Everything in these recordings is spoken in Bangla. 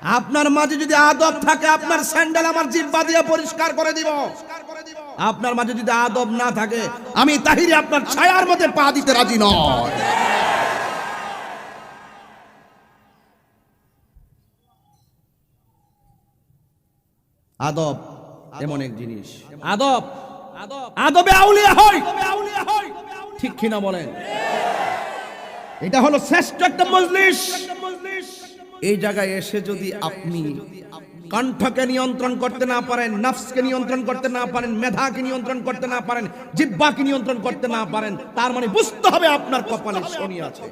আপনার মাঝে যদি আদব থাকে, আপনার স্যান্ডেল আমার জিহ্বা দিয়ে পরিষ্কার করে দিব। আপনার মাঝে যদি আদব না থাকে, আমি তাহিরি আপনার ছায়ার মধ্যে পা দিতে রাজি নয়। আদব এমন এক জিনিস, আদব আদবে আউলিয়া হয়, ঠিক কিনা বলেন? এটা হলো শ্রেষ্ঠ একটা মজলিস। এই জায়গায় এসে যদি আপনি কণ্ঠকে নিয়ন্ত্রণ করতে না পারেন, নফসকে নিয়ন্ত্রণ করতে না পারেন, মেধাকে নিয়ন্ত্রণ করতে না পারেন, জিহ্বাকে নিয়ন্ত্রণ করতে না পারেন, তার মানে বুঝতে হবে আপনার কপালে শনি আছে।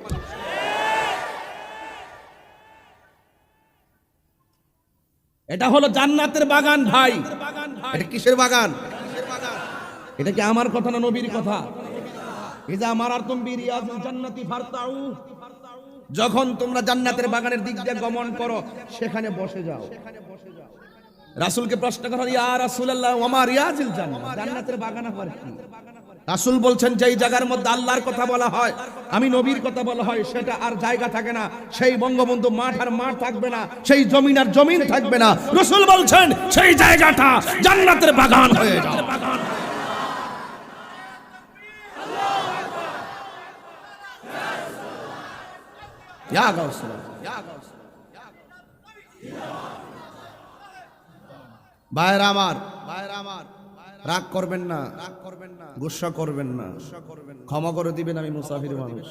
এটা হলো জান্নাতের বাগান ভাই। এটা কিসের বাগান? এটা কি আমার কথা না নবীর কথা? ইজা মারারতুম বিরিয়াজিল জান্নাতি ফারতাউ, যখন তোমরা জান্নাতের বাগানের দিক দিয়ে গমন করো সেখানে বসে যাও। রাসূলকে প্রশ্ন করা, ইয়া রাসূলুল্লাহ ওয়া মা রিয়াজিল জান্নাত, জান্নাতের বাগান আবার কি? রাসূল বলছেন, যেই জায়গার মধ্যে আল্লাহর কথা বলা হয়, আমি নবীর কথা বলা হয়, সেটা আর জায়গা থাকে না। সেই বঙ্গবন্ধু মাঠ আর মাঠ থাকবে না, সেই জমিন আর জমিন থাকবে না। রাসূল বলছেন সেই জায়গাটা জান্নাতের বাগান হয়ে যাবে। ভাইরা আমার, রাগ করবেন না, গুসা করবেন না, ক্ষমা করে দিবেন, আমি মুসাফির মানুষ।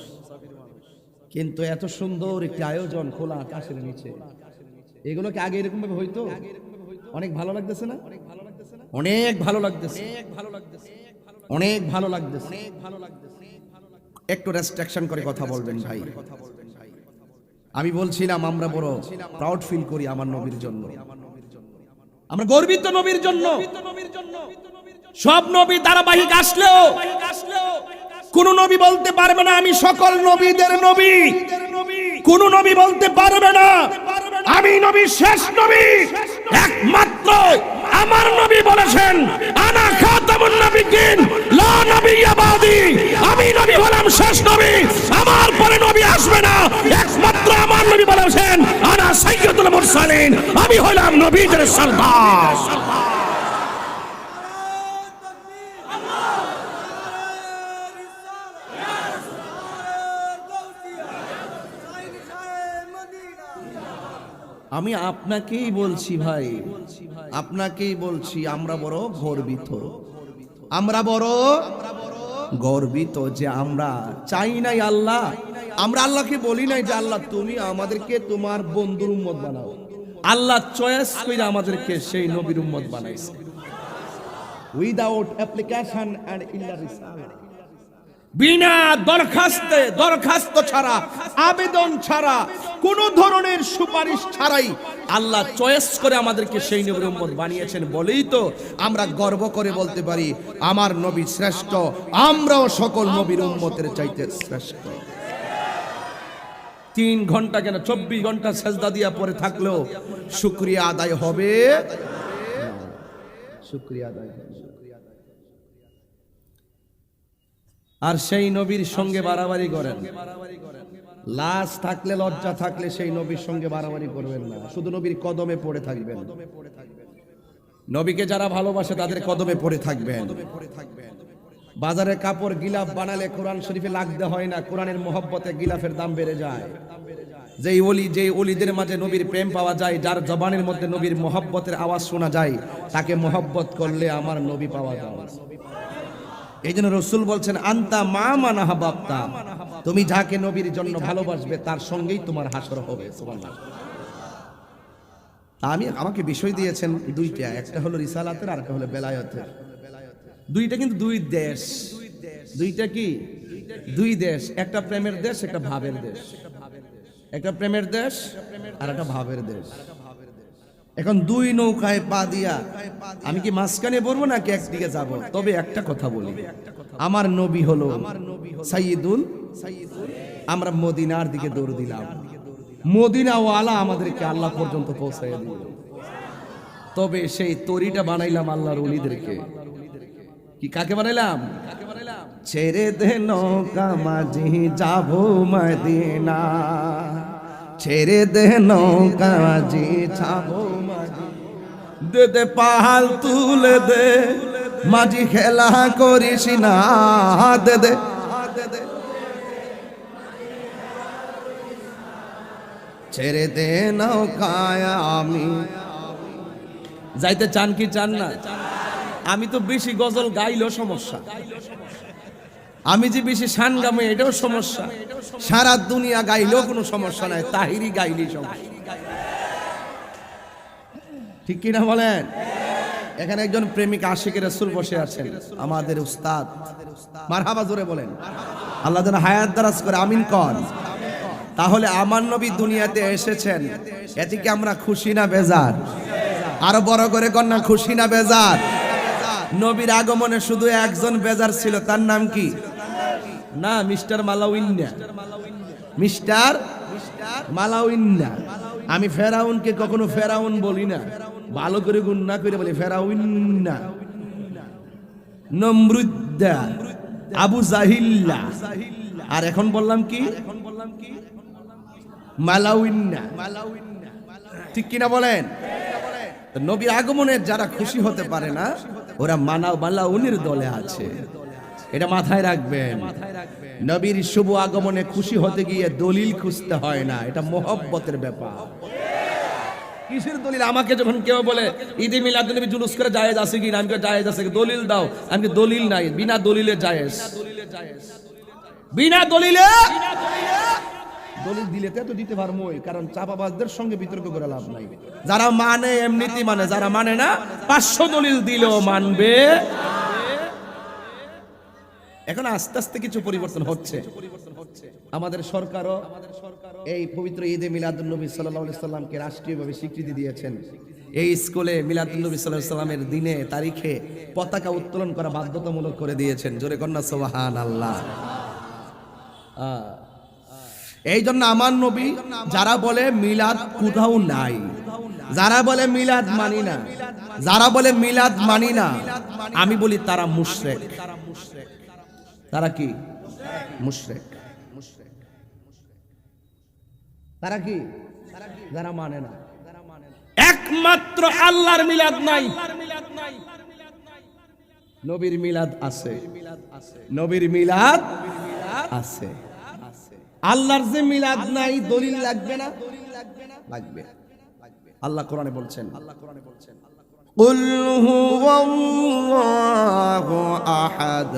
কিন্তু এত সুন্দর একটি আয়োজন খোলা আকাশের নিচে, এগুলো কি আগে এরকম ভাবে হইতো? অনেক ভালো লাগতেছে না? অনেক ভালো লাগতেছে, অনেক ভালো লাগতেছে। একটু রেস্ট্রিকশন করে কথা বলবেন ভাই। আমি বলছিলাম আমরা বড় প্রাউড ফিল করি আমার নবীর জন্য, আমরা গর্বিত নবীর জন্য। সব নবী ধারাবাহিক আসলেও কোন নবী বলতে পারবে না আমি সকল নবীদের নবী। কোন নবী বলতে পারবে না আমি নবী শেষ নবী। একমাত্র আমার নবী বলেছেন, আনা খাতামুন নাবিয়্যিন লা নাবিয়্যা বাদি, আমি নবী হলাম শেষ নবী, আমার পরে নবী আসবে না। একমাত্র আমার নবী বলেছেন, আনা সাইয়্যিদুল মুরসালিন, আমি হলাম নবীদের সরদার। আমি আপনাকেই বলছি ভাই, আপনাকেই বলছি, আমরা বড় গর্বিত, আমরা বড় গর্বিত যে আমরা চাই নাই আল্লাহ, আমরা আল্লাহকে বলি নাই যে আল্লাহ তুমি আমাদেরকে তোমার বন্ধুর উম্মত বানাও। আল্লাহ চয়েস করে আমাদেরকে সেই নবীর উম্মত বানাইছে, উইদাউট অ্যাপ্লিকেশন এন্ড ইল্লা রিসালা, বিনা দরখাস্তে, দরখাস্ত ছাড়া, আবেদন ছাড়া, কোন ধরনের সুপারিশ ছাড়াই আল্লাহ চয়েস করে আমাদেরকে সেই নবীর উম্মত বানিয়েছেন। বলেই তো আমরা গর্ব করে বলতে পারি আমার নবী শ্রেষ্ঠ, আমরাও সকল নবীর উম্মতের চাইতে শ্রেষ্ঠ। 3 ঘন্টা কেন 24 ঘন্টা সেজদা দিয়া পড়ে থাকলেও শুকরিয়া আদায় হবে, শুকরিয়া আদায় হবে। আর সেই নবীর সঙ্গে বাড়াবাড়ি করেন, লাশ থাকলে, লজ্জা থাকলে সেই নবীর সঙ্গে বাড়াবাড়ি করবেন না, শুধু নবীর কদমে পড়ে থাকবেন। নবীকে যারা ভালোবাসে তাদের কদমে পড়ে থাকবেন। বাজারে কাপড় গিলাফ বানালে কোরআন শরীফে লাগতে হয় না, কোরআনের মহব্বতে গিলাফের দাম বেড়ে যায়। যেই ওলিদের মাঝে নবীর প্রেম পাওয়া যায়, যার জবানের মধ্যে নবীর মহব্বতের আওয়াজ শোনা যায়, তাকে মহব্বত করলে আমার নবী পাওয়া যায়। এই জন্য রাসূল বলছেন, আনতা মা মান আহবাবতা, তুমি যাকে নবীর জন্য ভালোবাসবে তার সঙ্গেই তোমার হাসর হবে। সুবহানাল্লাহ। আমাকে বিষয় দিয়েছেন দুইটা, একটা হলো রিসালাতের আর একটা হলো বেলায়েতের। দুইটা কিন্তু দুই দেশ, দুইটা কি দুই দেশ, একটা প্রেমের দেশ, একটা ভাবের দেশ, একটা প্রেমের দেশ আর একটা ভাবের দেশ। এখন দুই নৌকায় পা দিয়া আমি কি মাঝখানে বলবো নাকি একদিকে যাব? তবে একটা কথা বলি, আমার নবী হলো সাইয়্যিদুল, আমরা মদিনার দিকে দৌড় দিলাম, মদিনাওয়ালা আমাদেরকে আল্লাহ পর্যন্ত পৌঁছায় দিল। তবে সেই তরিটা বানাইলাম আল্লাহর ওলিদেরকে। কি কাকে বানাইলাম? ছেড়ে দে নৌকা মাঝি যাব মদিনা, ছেড়ে দে নৌকা মাঝি ছাবো মাঝি দে দে পাহাল তুলে দে মাঝি খেলা করিস না দে দে ছেড়ে দে নৌকায় আমি যাইতে চান কি চান না? আমি তো বেশি গজল গাইলেও সমস্যা, আমি যে বেশি শান গামে এটাও সমস্যা, সারা দুনিয়া গাইলেও কোনো সমস্যা নাই, তাহিরি গাইলি সমস্যা। ঠিক কিনা বলেন? এখানে একজন প্রেমিক আশিকের রাসূল বসে আছেন, আমাদের উস্তাদ, মারহাবা জোরে বলেন। আল্লাহ যেন হায়াত দারাজ করে, আমিন কর। তাহলে আমার নবী দুনিয়াতে এসেছেন, এতে কি আমরা খুশি না বেজার? আরো বড় করে কন্যা, খুশি না বেজার? নবীর আগমনে শুধু একজন বেজার ছিল, তার নাম কি? না, মিস্টার মালাউইন্না, মিস্টার মালাউইন্না। আমি ফেরাউনকে কখনো ফেরাউন বলি না, ভালো করে গুণ না করে বলি ফেরাউন্না, নমরুদ্দা, আবু জাহিল্লা। আর এখন বললাম কি? মালাউইন্না। ঠিক কিনা বলেন? নবীর আগমনে যারা খুশি হতে পারে না, ওরা মালাউনের দলে আছে, এটা মাথায় রাখবেন। নবীর শুভ আগমনে খুশি হতে গিয়ে দলিল খুঁজতে হয় না, এটা মোহব্বতের ব্যাপার। কিসের দলিল? আমাকে যখন কেউ বলে ঈদে মিলাদুন্নবী জুলুস করে জায়েজ আছে কি না, আমি জায়েজ আছে, দলিল দাও। আমি দলিল নাই, বিনা দলিলে জায়েজ, বিনা দলিলে। দলিল দিলে তো দিতে পারবো, কারণ চাপাবাজদের সঙ্গে বিতর্ক করে লাভ নাই। যারা মানে এমনিতেই মানে, যারা মানে না 500 দলিল দিলেও মানবে। এখন আস্তে আস্তে কিছু পরিবর্তন হচ্ছে। আমাদের সরকারও এই পবিত্র ঈদে মিলাদুন্নবী সাল্লাল্লাহু আলাইহি সাল্লামকে রাষ্ট্রীয়ভাবে স্বীকৃতি দিয়েছেন। এই স্কুলে মিলাদুন্নবী সাল্লাল্লাহু আলাইহি সাল্লামের দিনে তারিখে পতাকা উত্তোলন করা বাধ্যতামূলক করে দিয়েছেন। জোরে কন্যা সুবহানাল্লাহ। এই জন্য আমার নবী, যারা বলে মিলাদ কোথাও নাই, যারা বলে মিলাদ মানি না, যারা বলে মিলাদ মানি না, আমি বলি তারা মুশরিক। তারা কি? মুশরিক। তারা কি? যারা মানে না। একমাত্র আল্লাহর মিলাদ নাই, নবীর মিলাদ আছে, নবীর মিলাদ আছে। আল্লাহর যে মিলাদ নাই, দলিল লাগবে না? লাগবে। আল্লাহ কোরআনে বলছেন, কুল হুয়াল্লাহু আহাদ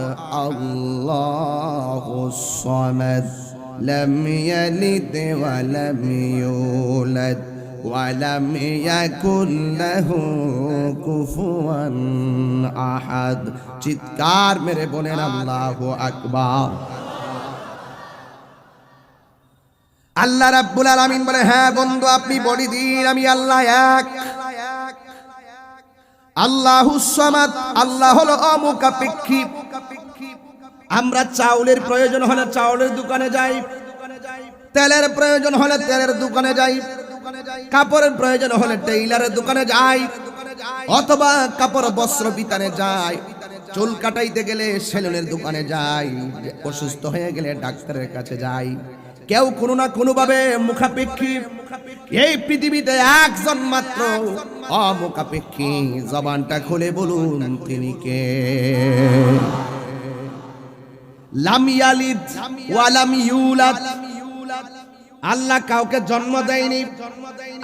আল্লাহুস সামাদ লাম ইয়ালিদ ওয়া লাম ইউলাদ ওয়া লাম ইয়াকুল লাহু কুফুয়ান আহাদ। চিৎকার মেরে বলেন আল্লাহু আকবার। আল্লাহ রাব্বুল আলামিন বলে, হ্যাঁ বন্ধু, আপনি বলে দিন আমি আল্লাহ এক। আল্লাহুস সামাদ, আল্লাহ হলো অমুখাপেক্ষী। আমরা চাউলের প্রয়োজন হলে চাউলের দোকানে যাই, তেলের প্রয়োজন হলে তেলের দোকানে যাই, কাপড়ের প্রয়োজন হলে টেইলারের দোকানে যাই, অথবা কাপড় বস্ত্র বিতানে যাই, চুল কাটাইতে গেলে সেলুনের দোকানে যাই, অসুস্থ হয়ে গেলে ডাক্তারের কাছে যাই। কেউ কোনো না কোনো ভাবে মুখাপেক্ষী। এই পৃথিবীতে একজন মাত্র অমুখাপেক্ষী। জবানটা খুলে বলুন তিনি কে? লাম ইয়ালিদ ওয়া লাম ইউলাদ। আল্লাহ কাউকে জন্ম দেয়নি,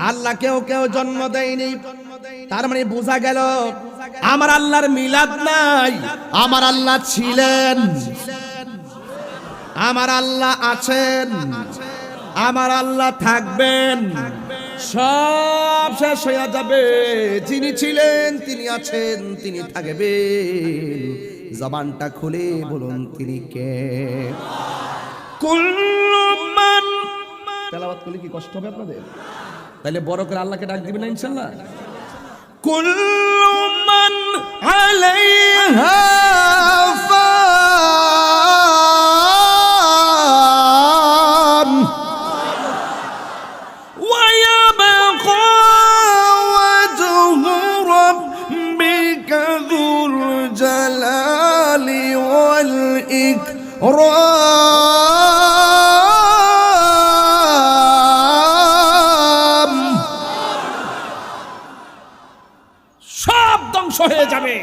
আল্লাহ কেউ জন্ম দেয়নি। তার মানে বোঝা গেল আমার আল্লাহর মিলাদ নাই। আমার আল্লাহ ছিলেন, আমার আল্লাহ আছেন, আমার আল্লাহ থাকবেন, সব শেষ হয়ে যাবে। যিনি ছিলেন, তিনি আছেন, তিনি থাকবেন। জবানটা খুলে বলুন তিনি কে? কুল্লু মান। তেলাওয়াত করলে কি কষ্ট হবে আপনাদের? তাহলে বড় করে আল্লাহকে ডাক দিবেন না ইনশাআল্লাহ। কুল্লু মান আলাইহা ধ্বংস হয়ে যাবে।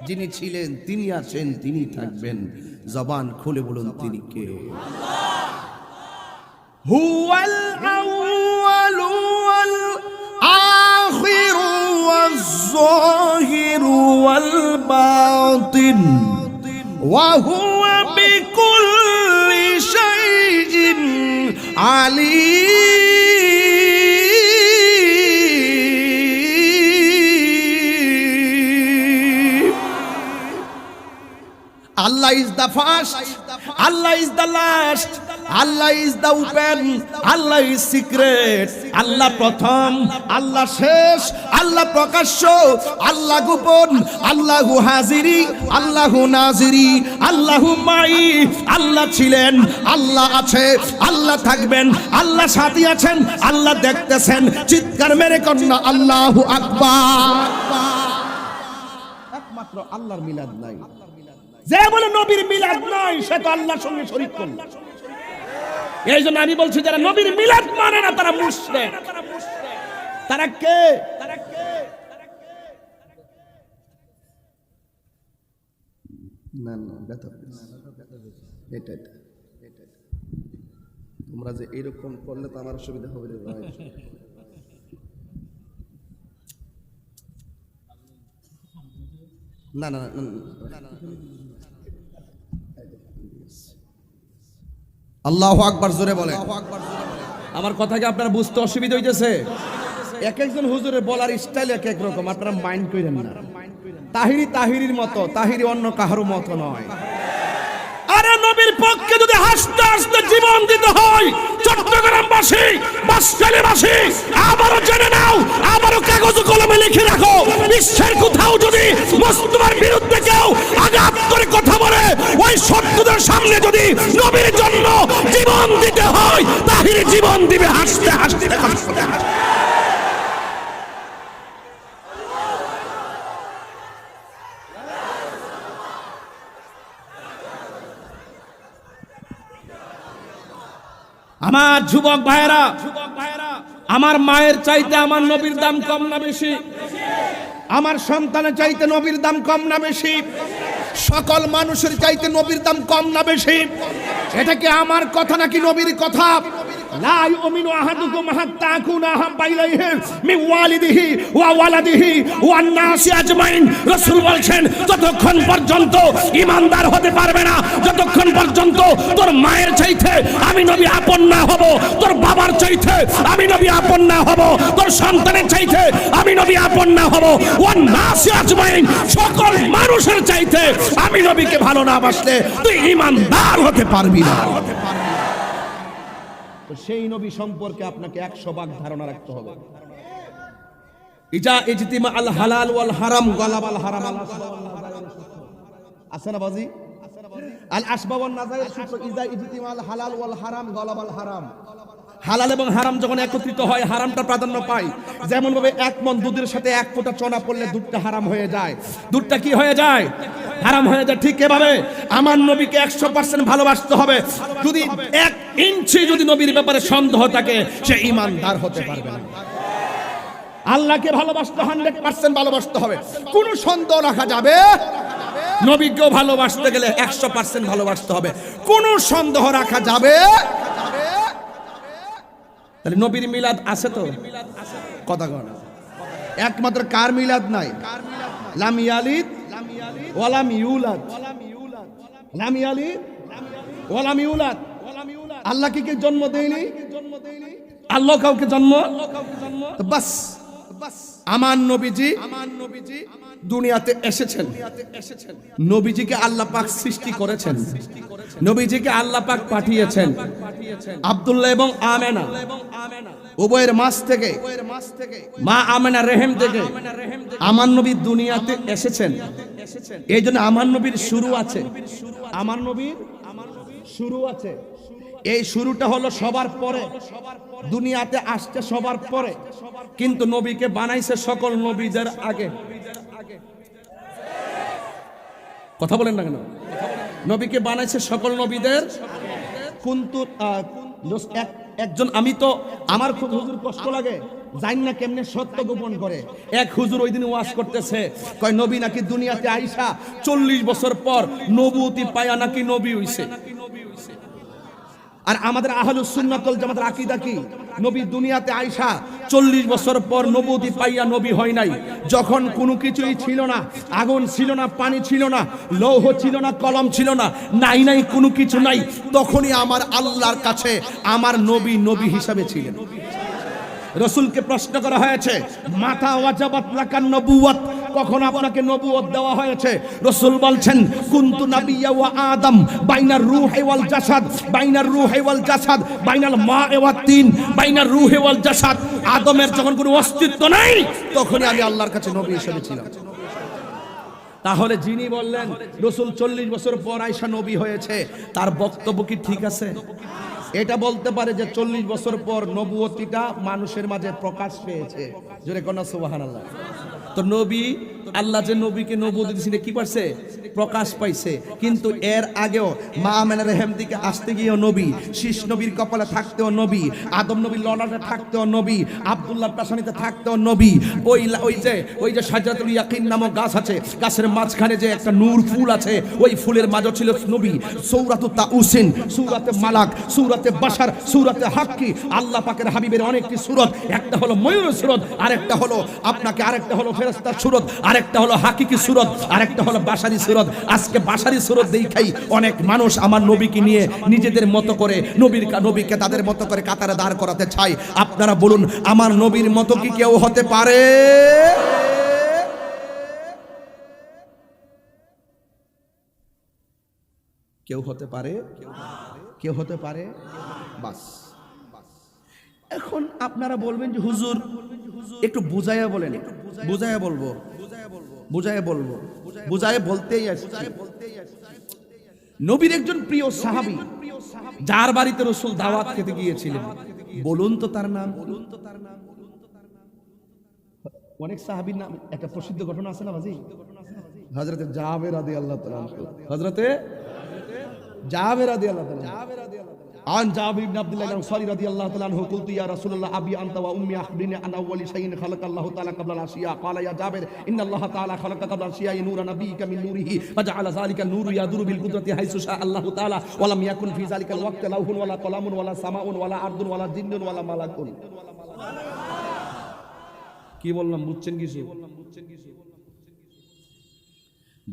যিনি ছিলেন, তিনি আছেন, তিনি থাকবেন। জবান খুলে বলুন তিনি কে? হুয়াল আউয়ালু ওয়াল আখিরু ওয়াজ যাহিরু ওয়াল বাতিন ওয়া হুয়া বিকুল্লি শাইইন Alim. Allah is the first, Allah is the last, Allah is the open, Allah is secret, Allah প্রথম, Allah শেষ, Allah প্রকাশ্য, Allah গোপন, আল্লাহু হাজিরি, আল্লাহু নাজিরি, আল্লাহু মাই। আল্লাহ ছিলেন, আল্লাহ আছে, আল্লাহ থাকবেন, আল্লাহ সাথী আছেন, আল্লাহ দেখতেছেন। চিৎকার মেরে কন্যা আল্লাহু আকবার। একমাত্র আল্লাহর মিলাদ নাই। যে বলে নবীর মিলাদ নাই সে তো আল্লাহর সঙ্গে শরীক করল। এই জন্য আমি বলছি যারা নবীর মিলাদ মানে না তারা মুশরিক। তারা কে? না না এটা তোমরা যে এরকম করলে তো আমার অসুবিধা হবে রে ভাই। না না না আল্লাহু আকবার জোরে বলে। আমার কথা কি আপনারা বুঝতে অসুবিধা হইতেছে? এক একজন হুজুরের বলার স্টাইল এক এক রকম, আপনারা মাইন্ড করেন না। তাহিরি তাহিরির মতো, তাহিরি অন্য কাহারও মতো নয়। আরে নবীর পক্ষে যদি হাসতে হাসতে জীবন দিতে হয়, চট্টগ্রামবাসী, বাঁশখালীবাসী আবারও জেনে নাও, আবারও কাগজ কলমে লিখে রাখো, বিশ্বের কোথাও যদি মুস্তাফার বিরুদ্ধে কেউ আঘাত করে কথা বলে, ওই শত্রুদের সামনে যদি নবীর জন্য জীবন দিতে হয়, তাহিরি জীবন দিবে হাসতে হাসতে হাসতে। আমার যুবক ভাইয়েরা, আমার মায়ের চাইতে আমার নবীর দাম কম না বেশি? আমার সন্তানের চাইতে নবীর দাম কম না বেশি? সকল মানুষের চাইতে নবীর দাম কম না বেশি? এটা কি আমার কথা নাকি নবীর কথা? লা ইউমিনু আহাদুকুম হাত্তা আকুনা আহাব্বা ইলাইহি মিন ওয়ালিদিহি ওয়া ওয়ালাদিহি ওয়ান নাসি আজমাইন। রাসূল বলেন যতক্ষণ পর্যন্ত ঈমানদার হতে পারবে না, যতক্ষণ পর্যন্ত তোর মায়ের চাইতে আমি নবী আপন না হব, তোর বাবার চাইতে আমি নবী আপন না হব, তোর সন্তানের চাইতে আমি নবী আপন না হব, ওয়ান নাসি আজমাইন, সকল মানুষের চাইতে আমি নবীকে ভালো না বাসলে তুই ঈমানদার হতে পারবি না। তো সেই নবী সম্পর্কে আপনাকে 100 ভাগ ধারণা রাখতে হবে। ইজা ইজতিমা আল হালাল ওয়াল হারাম গালাবাল হারাম আছে না বাজি? আল আসবাব ওয়ান নাজায়ের সূত্র ইজা ইজতিমা আল হালাল ওয়াল হারাম গালাবাল হারাম। হালাল এবং হারাম যখন একত্রিত হয় হারামটা প্রাধান্য পায়। যেমন ভাবে 1 মণ দুধের সাথে 1 ফোঁটা চনা পড়লে দুধটা হারাম হয়ে যায়, দুধটা কি হয়ে যায়? হারাম হয়ে যায়। ঠিক এভাবে আমার নবীকে 100% ভালোবাসতে হবে। যদি 1 ইঞ্চি যদি নবীর ব্যাপারে সন্দেহ থাকে সে ঈমানদার হতে পারবে না। আল্লাহকে ভালোবাসতে 100% ভালোবাসতে হবে, কোনো সন্দেহ রাখা যাবে? নবীকেও ভালোবাসতে গেলে 100% ভালোবাসতে হবে, কোনো সন্দেহ রাখা যাবে? তাহলে নবীর মিলাদ আছে তো? কথা কন। একমাত্র কার মিলাদ নাই? লাম ইয়ালিদ ওয়া লাম ইউলাদ, লাম ইয়ালিদ ওয়া লাম ইউলাদ। আল্লাহ কি জন্ম দেয়নি? আল্লাহ কাউকে জন্ম তো বাস। আমার নবীজি দুনিয়াতে এসেছেন, নবীজিকে আল্লাহ পাক সৃষ্টি করেছেন, নবীজিকে আল্লাহ পাক পাঠিয়েছেন আব্দুল্লাহ এবং আমেনা উভয়ের মাস থেকে, মা আমেনা রেহেম থেকে আমার নবী দুনিয়াতে এসেছেন। এই জন্য আমার নবীর শুরু আছে, আমার নবীর শুরু আছে। এই শুরুটা হলো সবার পরে, দুনিয়াতে আসছে সবার পরে, কিন্তু নবীকে বানাইছে সকল নবীদের আগে। কথা বলেন না কেন? নবীকে বানাইছে সকল নবীদের। কিন্তু একজন, আমি তো আমার খুব হুজুর কষ্ট লাগে, জানি না কেমনে সত্য গোপন করে। এক হুজুর ওই দিন ওয়াজ করতেছে, কয় নবী নাকি দুনিয়াতে আইসা 40 বছর পর নবুয়তি পায়া নাকি নবী হইছে। আর আমাদের আহলুস সুন্নাত ওয়াল জামাতের আকীদা কি? নবী দুনিয়াতে আইসা 40 বছর পর নবুয়তি পাইয়া নবী হয় নাই। যখন কোনো কিছুই ছিল না, আগুন ছিল না, পানি ছিল না, লৌহ ছিল না, কলম ছিল না, নাই নাই কোনো কিছু নাই, তখনই আমার আল্লাহর কাছে আমার নবী নবী হিসাবে ছিলেন। রাসূলকে প্রশ্ন করা হয়েছে, মাতা ওয়াজাবাত লাকান নবুওয়াত, কখন আপনাকে নবুয়ত দেওয়া হয়েছে? রাসূল বলছেন, কুনতু নাবিয়্যা ওয়া আদম বাইনার রূহি ওয়াল জাসাদ, বাইনার রূহি ওয়াল জাসাদ, বাইনাল মা'i ওয়াত তিন, বাইনার রূহি ওয়াল জাসাদ। আদমের যখন কোনো অস্তিত্ব নাই, তখনই আমি আল্লাহর কাছে নবী হিসেবে ছিলাম। তাহলে যিনি বললেন রাসূল 40 বছর পর আয়েশা নবী হয়েছে, তার বক্তব্য কি ঠিক আছে? এটা বলতে পারে যে 40 বছর পর নবুয়তিটা মানুষের মাঝে প্রকাশ পেয়েছে। জোরে কোন সুবহানাল্লাহ। তো নবী, আল্লাহ যে নবীকে নবুয়ত দিয়েছেন কি পারছে? প্রকাশ পাইছে। কিন্তু এর আগেও মা আমেনার রেহেম দিকে আসতে গিয়েও নবী, শীষ নবীর কপালে থাকতেও নবী, আদম নবীর ললাটে থাকতেও নবী, আব্দুল্লাহর পেশানিতে থাকতেও নবী, ওই যে শাজরাতুল ইয়াকিন নামক গাছ আছে, গাছের মাঝখানে যে একটা নূর ফুল আছে, ওই ফুলের মাঝে ছিল নবী। সূরাতুত তাউসিন, সূরাতে মালাক, সূরাতে বাশার, সূরাতে হাক্কি, আল্লাহ পাকের হাবিবের অনেকটি সূরত, একটা হলো ময়ূরের সূরত, আরেকটা হলো আরেকটা হলো ফেরেশতার সূরত, আরেকটা হলো হাকিকি সূরত, আরেকটা হলো বাশারি সূরত। আজকে বাশারি সূরত দেখাই অনেক মানুষ আমার নবীকে নিয়ে নিজেদের মতো করে নবীকে তাদের মতো করে কাতারে দাঁড় করাতে চায়। আপনারা বলুন, আমার নবীর মতো কি কেউ হতে পারে? কেউ হতে পারে? কেউ হতে পারে? বাস। এখন আপনারা বলবেন যে হুজুর একটু বুঝাইয়া বলেন। বুঝাইয়া বলবো, বুঝাইয়া বলতেই আসছি। নবীর একজন প্রিয় সাহাবী, যার বাড়িতে রাসূল দাওয়াত খেতে গিয়েছিলেন, বলুন তো তার নাম। অনেক সাহাবীর নাম, একটা প্রসিদ্ধ ঘটনা আছে না বাজি, হযরতে জাবের রাদিয়াল্লাহু তাআলা আনহু, হযরতে জাবের রাদিয়াল্লাহু তাআলা عن جابر بن عبد الله الانصاري رضي الله تعالى عنه قلت يا رسول الله ابي انت وامي اخبرني عن اول شيء خلق الله تعالى قبل الاشياء قال يا جابر ان الله تعالى خلق قبل الاشياء نور نبيك من نوره وجعل ذلك النور يدور بالقدره حيث شاء الله تعالى ولم يكن في ذلك الوقت لوح ولا قلم ولا سماء ولا ارض ولا جن ولا ملك। কি বললাম বুঝছেন কিছু?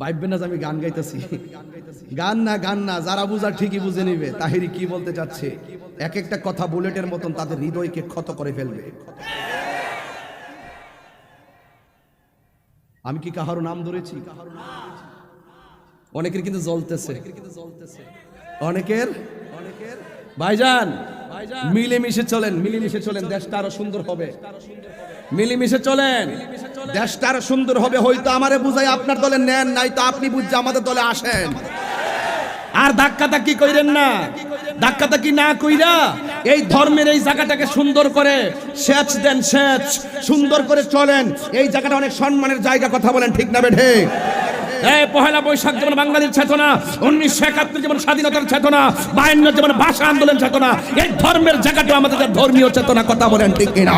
ভাববেন না আমি গান গাইতেছি। গান না, যারা বুঝার ঠিকই বুঝে নিবে। তাহিরি কি বলতে চাচ্ছে? এক একটা কথা বুলেটের মতন তাদের হৃদয়কে ক্ষত করে ফেলবে। আমি কি কাহারো নাম ধরেছি? অনেকের কিন্তু জ্বলতেছে, অনেকের। ভাইজান মিলেমিশে চলেন, দেশটা আরো সুন্দর হবে। মিলেমিশে চলেন, দেশটা আরো সুন্দর হবে। হয়তো আমারে বুঝাই আপনার দলে নেন, নাই তো আপনি বুঝে আমাদের দলে আসেন। আর ধাক্কাধাক্কি কইরেন না, ধাক্কাধাক্কি না কইরা এই ধর্মের এই জায়গাটাকে সুন্দর করে সেচ দেন, সুন্দর করে চলেন। এই জায়গাটা অনেক সম্মানের জায়গা, কথা বলেন ঠিক না বেঠে? এই পহেলা বৈশাখ যেমন বাঙালির চেতনা, 1971 যেমন স্বাধীনতার চেতনা, 52 যেমন ভাষা আন্দোলন চেতনা, এই ধর্মের জায়গাটা আমাদের ধর্মীয় চেতনা, কথা বলেন ঠিক কিনা?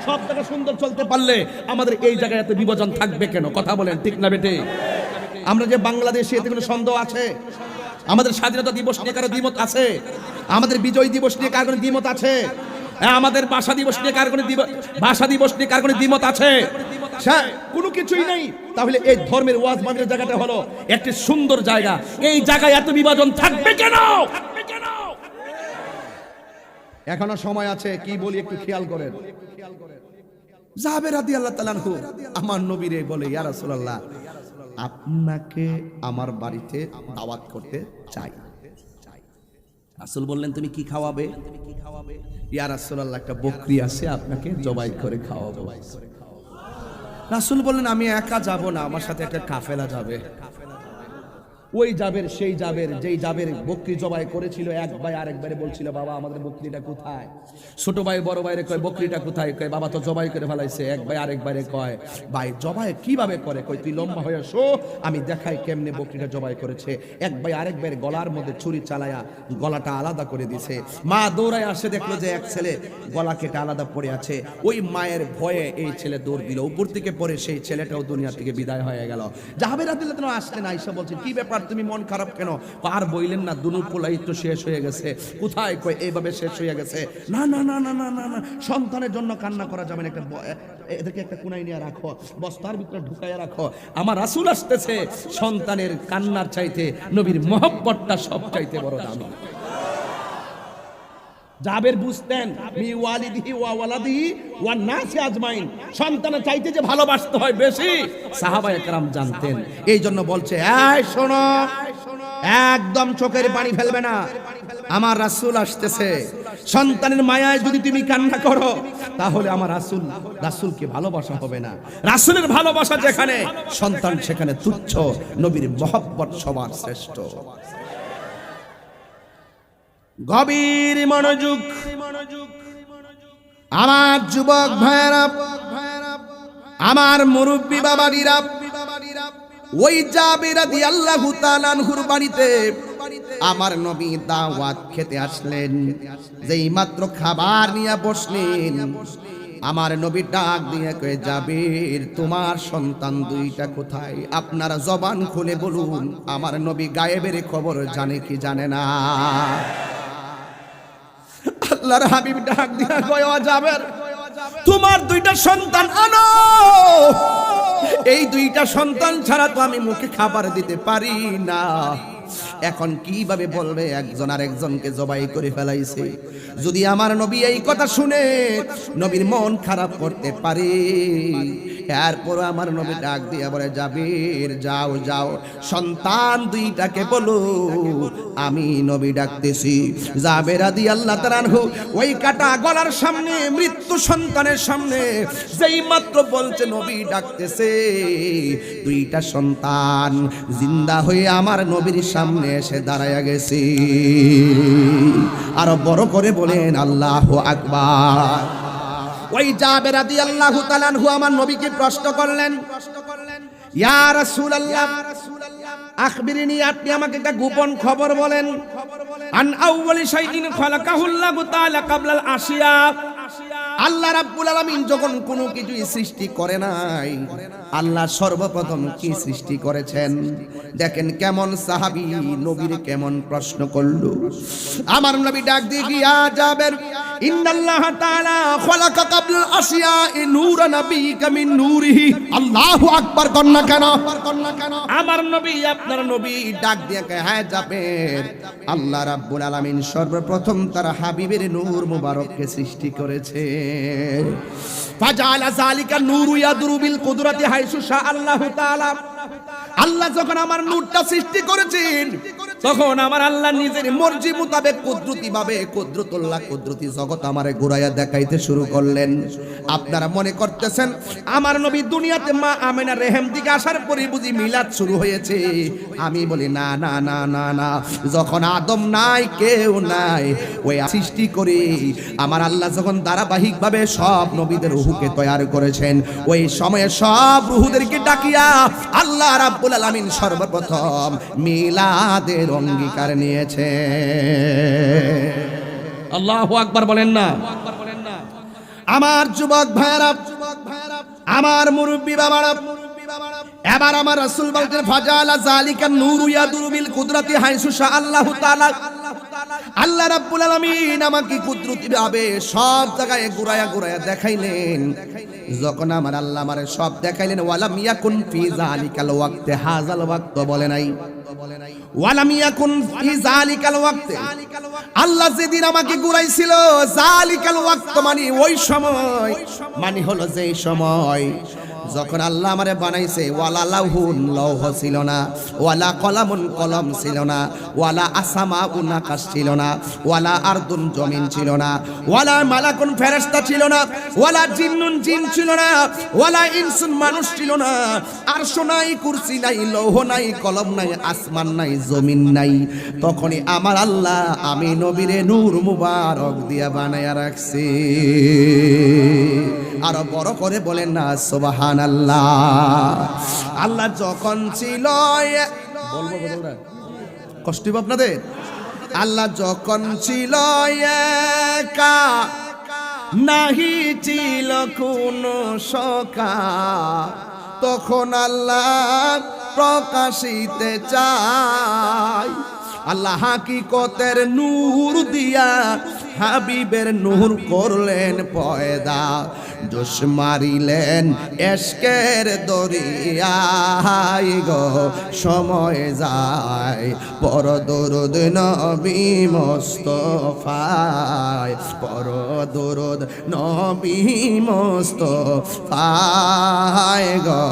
সব জায়গা সুন্দর চলতে পারলে আমাদের এই জায়গায় এত বিভাজন থাকবে কেন? কথা বলেন ঠিক না বেটে? আমরা যে বাংলাদেশে, এতে কোনো সন্দেহ আছে? আমাদের স্বাধীনতা দিবস নিয়ে কারো দ্বিমত আছে? আমাদের বিজয় দিবস নিয়ে কারো কোনো দ্বিমত আছে? আমাদের ভাষা দিবস নিয়ে কারো কোনো দ্বিমত আছে? কোনো কিছুই নেই। তাহলে এই ধর্মের ওয়াজ মাহফিলের জায়গাটা হলো একটি সুন্দর জায়গা। এই জায়গায় এত বিভাজন থাকবে কেন? এখনো সময় আছে, কি বলি একটু খেয়াল করেন। জাবের রাদিয়াল্লাহু তাআলা আনহু আমার নবীরে বলে, ইয়া রাসূলুল্লাহ, আপনাকে আমার বাড়িতে দাওয়াত করতে চাই। রাসূল বললেন, তুমি কি খাওয়াবে? ইয়া রাসূলুল্লাহ, একটা বকরি আছে, আপনাকে জবাই করে খাওয়াবো। রাসূল বললেন, আমি একা যাব না, আমার সাথে একটা কাফেলা যাবে। ওই জাবের সেই জাবের যেই জাবের বকরি জবাই করেছিল, এক ভাই আরেকবারে বলছিল বাবা আমাদের বকরিটা কোথায়? ছোট ভাই বড় ভাইরে কয় বকরিটা কোথায়? কয় বাবা তো জবাই করে ফেলাইছে। এক ভাই আরেকবারে কয় ভাই জবাই কিভাবে করে? কয় তুই লম্বা হয়ে শো, আমি দেখাই কেমনে বকরিটা জবাই করেছে। এক ভাই আরেকবার গলার মধ্যে ছুরি চালায়া গলাটা আলাদা করে দিছে। মা দৌড়ায় আসে, দেখলো যে এক ছেলে গলা কেটে আলাদা পড়ে আছে। ওই মায়ের ভয়ে এই ছেলে দৌড় দিল, উপর থেকে পড়ে সেই ছেলেটাও দুনিয়া থেকে বিদায় হয়ে গেল। জাবের রাদিয়াল্লাহু আনহু আসলেন, আয়েশা বলছেন কি ব্যাপার তুমি মন খারাপ কেন? আর বইলেন না দুনু পোলাই তো শেষ হয়ে গেছে। কোথায়? কয় এইভাবে শেষ হয়ে গেছে। না না না না না না না, সন্তানের জন্য কান্না করা যাবে না, এদেরকে একটা কোনায় নিয়ে রাখো, বস্তার ভিতরে ঢুকাইয়া রাখো। আমার রাসূল আসতেছে, সন্তানের কান্নার চাইতে নবীর মহব্বতটা সব চাইতে বড় দামি। জাবের বুঝতেন মি ওয়ালিদিহি ওয়া ওয়ালাদিহি ওয়া নাসি আজমাইন, সন্তানের চাইতে যে ভালোবাসতে হয় বেশি, সাহাবায়ে কেরাম জানতেন। এই জন্য বলছে এই শোনো, একদম চোখের পানি ফেলবে না, আমার রাসূল আসতেছে। সন্তানের মায়ায় যদি তুমি কান্না করো তাহলে আমার রাসূলকে ভালোবাসা হবে না। রাসূলের ভালোবাসা যেখানে, সন্তান সেখানে তুচ্ছ। নবীর মহব্বত সবার শ্রেষ্ঠ। গভীর মনোযোগ আমার যুবক ভাইরা, আমার মুরব্বী বাবারা, ওই জাবের রাদিয়াল্লাহু তাআলা আনহুর বাড়িতে আমার নবী দাওয়াত খেতে আসলেন। যেই মাত্র খাবার নিয়ে বসলেন, আমার নবী ডাক দিয়ে কয়ে জাবের তোমার সন্তান দুইটা কোথায়? আপনারা জবান খুলে বলুন। আমার নবী গায়েবের খবর জানে কি জানে না? আল্লাহর হাবিব ডাক দিয়া কয় ও জাবের তোমার দুইটা সন্তান আনো, এই দুইটা সন্তান ছাড়া তো আমি মুখে খাবার দিতে পারি না। এখন কিভাবে বলবে একজন আরেকজনকে জবাই করে ফেলাইছে? যদি আমার নবী এই কথা শুনে নবীর মন খারাপ করতে পারে। এরপর আমার নবী ডাক দিয়ে বলে জাবের যাও যাও, সন্তান দুইটাকে বলো আমি নবী ডাকতেছি। জাবের রাদিয়াল্লাহু তাআলা আনহু ওই কাটা গলার সামনে, মৃত্যু সন্তানের সামনে যেই মাত্র বলছে নবী ডাকতেছে, দুইটা সন্তান জিন্দা হয়ে আমার নবীর সামনে এসে দাঁড়ায়া গেছে। আরো বড় করে বলেন আল্লাহু আকবার। ওই জাবের রাদিয়াল্লাহু তাআলা আনহু আমার নবীকে প্রশ্ন করলেন, ইয়া রাসূলুল্লাহ আখবিরিনি, আপনি আমাকে একটা গোপন খবর বলেন। আন আউওয়ালি শাইইন খালাকাহুল্লাহু তাআলা ক্বাবলাল আশিয়া, আল্লাহ রাব্বুল আলামিন যখন কোনো কিছু সৃষ্টি করে নাই, আল্লাহ সর্বপ্রথম কি সৃষ্টি করেছেন? দেখেন কেমন সাহাবী, নবীর কেমন প্রশ্ন করলো। আমার নবী ডাক দিয়ে ইয়া জাবের ইন্নাল্লাহ তাআলা খালাকা ক্বাবলাল আশিয়া'i নূরা নাবিয়িকা মিন নূরিহি। আল্লাহু আকবার কন্না কেন? আমার নবী আপনার নবী ডাক দিয়ে কয় হ্যাঁ জাবের, আল্লাহ রাব্বুল আলামিন সর্বপ্রথম তার হাবিবের নূর মুবারককে সৃষ্টি করেছে। ফাজালা যালিকা নূরু ইয়াদরু বিল কুদরাতি হাইসু শা আল্লাহু তাআলা। আল্লাহ যখন আমার নূরটা সৃষ্টি করেছেন, তখন আমার আল্লাহ নিজের মর্জি মোতাবেক কুদরতি ভাবে কুদরতুল্লাহ কুদরতি জগৎ আমারে ঘুরাইয়া দেখাইতে শুরু করলেন। আপনারা মনে করতেছেন আমার নবী দুনিয়াতে মা আমেনার রেহেম দিকে আসার পরে বুঝি মিলাদ শুরু হয়েছে? আমি বলি না না না না না, যখন আদম নাই কেউ নাই, ওই সৃষ্টি করে আমার আল্লাহ যখন ধারাবাহিকভাবে সব নবীদের রূহকে তৈয়ার করেছেন, ওই সময়ে সব রূহদেরকে ডাকিয়া আল্লাহ রাব্বুল আলামিন সর্বপ্রথম মিলাদের অঙ্গীকার নিয়েছে। আল্লাহু আকবার বলেন না? আমার যুবক ভাইরা, আমার মুরব্বি বাবারা, এবার আমার রাসূল বলতেন ফাজালা যালিকা নূরু ইয়াদুরু বিল কুদরাতি হাইসু শা আল্লাহু তাআলা। আল্লাহ রাব্বুল আলামিন আমাকে কুদরতি ভাবে সব জায়গায় ঘুরায়া ঘুরায়া দেখাইলেন। যখন আমার আল্লাহ আমারে সব দেখাইলেন, ওয়ালাম ইয়াকুন ফি যালিকাল ওয়াক্তে হাযাল ওয়াক্ত বলে নাই, ওয়ালাম ইয়াকুন ফি যালিকাল ওয়াক্তে, আল্লাহ যেদিন আমাকে ঘুরাইছিল যালিকাল ওয়াক্ত মানে ওই সময়, মানে হলো যেই সময় যখন আল্লাহ আমারে বানাইছে ওয়ালা লাউহুন লৌহ ছিল না, ওয়ালা কলামুন কলম ছিল না, ওয়ালা আসামাউন আকাশ ছিল না, ওয়ালা আরদুন জমিন ছিল না, ওয়ালা মালাকুন ফেরেশতা ছিল না, ওয়ালা জিন্নুন জিন ছিল না, ওয়ালা ইনসুন মানুষ ছিল না, আরশ নাই, কুরসি নাই, লৌহ নাই, কলম নাই, আসমান নাই, জমিন নাই। তখনই আমার আল্লাহ আমি নবীরে নূর মুবারক দিয়া বানায়া রাখছি। আরো বড় করে বলেন না সুবহানাল্লাহ। আল্লাহ যখন ছিল বলবো বলবো কষ্ট হবে আপনাদের। আল্লাহ যখন ছিল একা, নাহি ছিল কোনো সখা, তখন আল্লাহ প্রকাশিতে চায়। আল্লাহ হাকিকতের নূর দিয়া হাবিবের নূর করলেন পয়দা, জোশ মারিলেন এশকের দরিয়ায় গো সময় যায়। পর দরুদ নবী মুস্তাফায়, পর দরুদ নবী মুস্তাফায় গো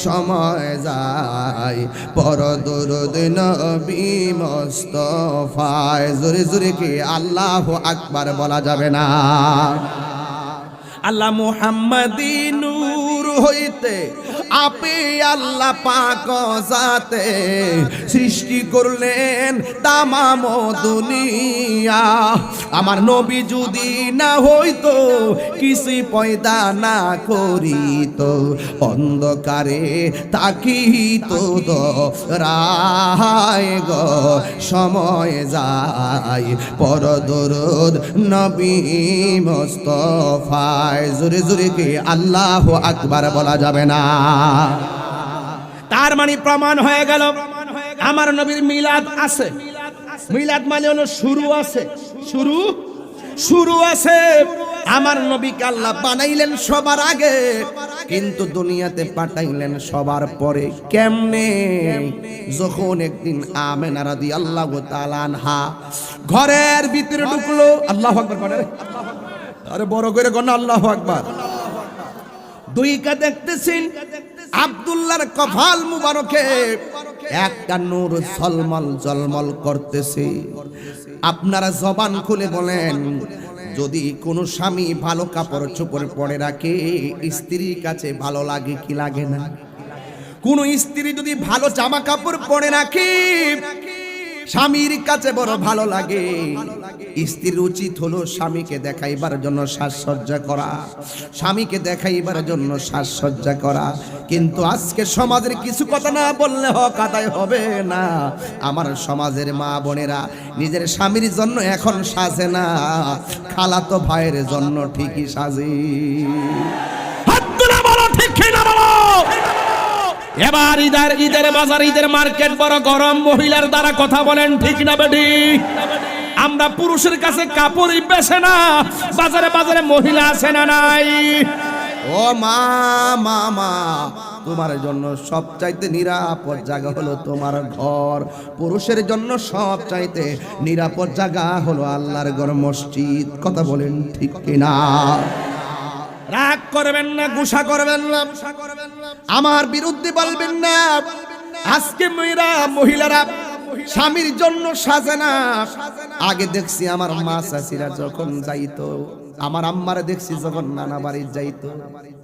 সময় যায়। পর দরুদ নবী মুস্তাফায়। জোরে জোরে কি আল্লাহু আকবার বলা যাবে না? আল্লাহ মুহাম্মাদি নূর হইতে আপে আল্লাহ পাক জাতে সৃষ্টি করলেন তামাম দুনিয়া। আমার নবী যদি না হইতো, কিছু পয়দা না করিত, অন্ধকারে তাকিত রায় গো সময় যায়। পর দরুদ নবী মুস্তাফায়। জোরে জোরে কি আল্লাহু আকবার বলা যাবে না? তার মানে প্রমাণ হয়ে গেল আমার নবীর মিলাদ আছে। মিলাদ মানে হলো শুরু আছে, শুরু আছে। আমার নবীকে আল্লাহ বানাইলেন সবার আগে, কিন্তু দুনিয়াতে পাঠাইলেন সবার পরে। কেমনে? যখন একদিন আমেনা রাদিয়াল্লাহু তাআলা আনহা ঘরের ভিতরে ঢুকলো। আল্লাহু আকবার করে, আরে বড় করে গণ আল্লাহু আকবার। দুইকা দেখতেছেন আব্দুল্লাহর কপাল মুবারকে একটা নূর ঝলমল ঝলমল করতেছে। আপনারা জবান খুলে বলেন, যদি কোনো স্বামী ভালো কাপড় চোপড় পরে রাখে স্ত্রীর কাছে ভালো লাগে কি লাগে না? কোন স্ত্রী যদি ভালো জামা কাপড় পরে রাখে স্বামীর কাছে বড় ভালো লাগে। স্ত্রীর উচিত হলো স্বামীকে দেখাইবার জন্য সাজসজ্জা করা, স্বামীকে দেখাইবার জন্য সাজসজ্জা করা। কিন্তু আজকে সমাজের কিছু কথা না বললে হক আদায় হবে না। আমার সমাজের মা বোনেরা নিজের স্বামীর জন্য এখন সাজে না, খালাতো ভাইয়ের জন্য ঠিকই সাজে। এবার ঈদের বাজার, ঈদের মার্কেট বড় গরম। মহিলার দ্বারা কথা বলেন ঠিক না বেটি? আমরা পুরুষের কাছে কাপড়ই বেছে না, বাজারে বাজারে মহিলা আছে না নাই? ও মা মা মা, তোমার জন্য সবচাইতে নিরাপদ জায়গা হলো তোমার ঘর। পুরুষের জন্য সবচাইতে নিরাপদ জায়গা হলো আল্লাহর ঘর, মসজিদ। কথা বলেন ঠিক কিনা? রাগ করবেন না, গুসা করবেন না, আমার বিরুদ্ধে বলবেন না। আজকে মহিলারা স্বামীর জন্য সাজে না। আগে দেখছি আমার মা চাচিরা যখন যাইতো, আমার আম্মারে দেখছি যখন নানা বাড়ি যাইতো,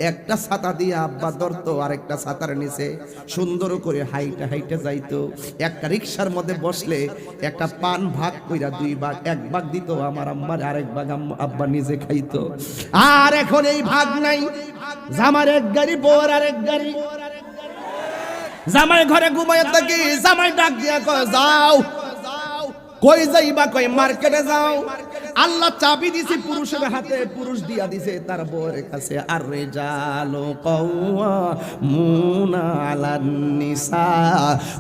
একটা ছাতা দিয়ে আব্বা ধরতো, আর একটা ছাতার নিচে সুন্দর করে হাইটে হাইটে যাইতো। একটা রিক্সার মধ্যে বসলে একটা পান ভাগ কইরা দুই ভাগ, এক ভাগ দিত আমার আম্মার, আরেক ভাগ আব্বা নিজে খাইতো। আর এখন এই ভাগ নাই। জামার এক গাড়ি, বউর আরেক গাড়ি। জামাই ঘরে ঘুমায় থাকি, জামাই ডাক দিয়া কয় যাও। কই যাইবা? কয় মার্কেটে যাও। আল্লাহ চাবি দিছে পুরুষের হাতে, পুরুষ দিয়া দিছে তার বউয়ের কাছে। আর রিজালু কাওয়ামুনা আলান নিসা,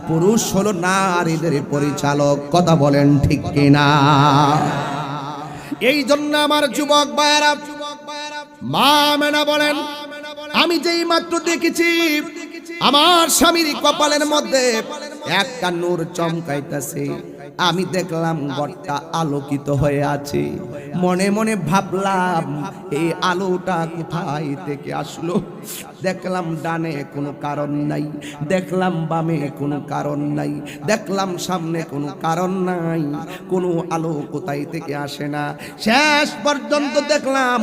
পুরুষ হলো নারীদের পরিচালক। কথা বলেন ঠিক কিনা? এই জন্য আমার যুবক ভাইরা, মা মেনা বলেন, আমি যেই মাত্র দেখেছি আমার স্বামীর কপালের মধ্যে একটা নূর চমকাইতেছে, আমি দেখলাম ঘরটা আলোকিত হয়ে আছে। মনে মনে ভাবলাম এই আলোটা কোথায় থেকে আসলো? দেখলাম ডানে কোনো কারণ নাই, দেখলাম বামে কোনো কারণ নাই, দেখলাম সামনে কোনো কারণ নাই, কোনো আলো কোথায় থেকে আসে না। শেষ পর্যন্ত দেখলাম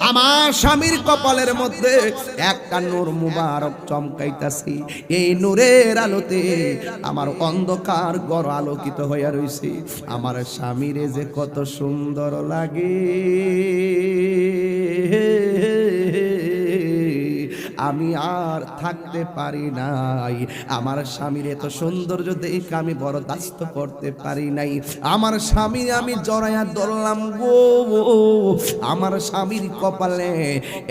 আমার স্বামীর কপালের মধ্যে একটা নূর মুবারক চমকাইতাছে। এই নূরের আলোতে আমার অন্ধকার ঘর আলোকিত হইয়া রইছে। আমার স্বামীরে যে কত সুন্দর লাগে, আমি আর থাকতে পারি নাই। আমার স্বামীর এত সৌন্দর্য দেখে আমি বরদাস্ত করতে পারি নাই। আমার স্বামী আমি জড়াইয়া ধরলাম গো। আমার স্বামীর কপালে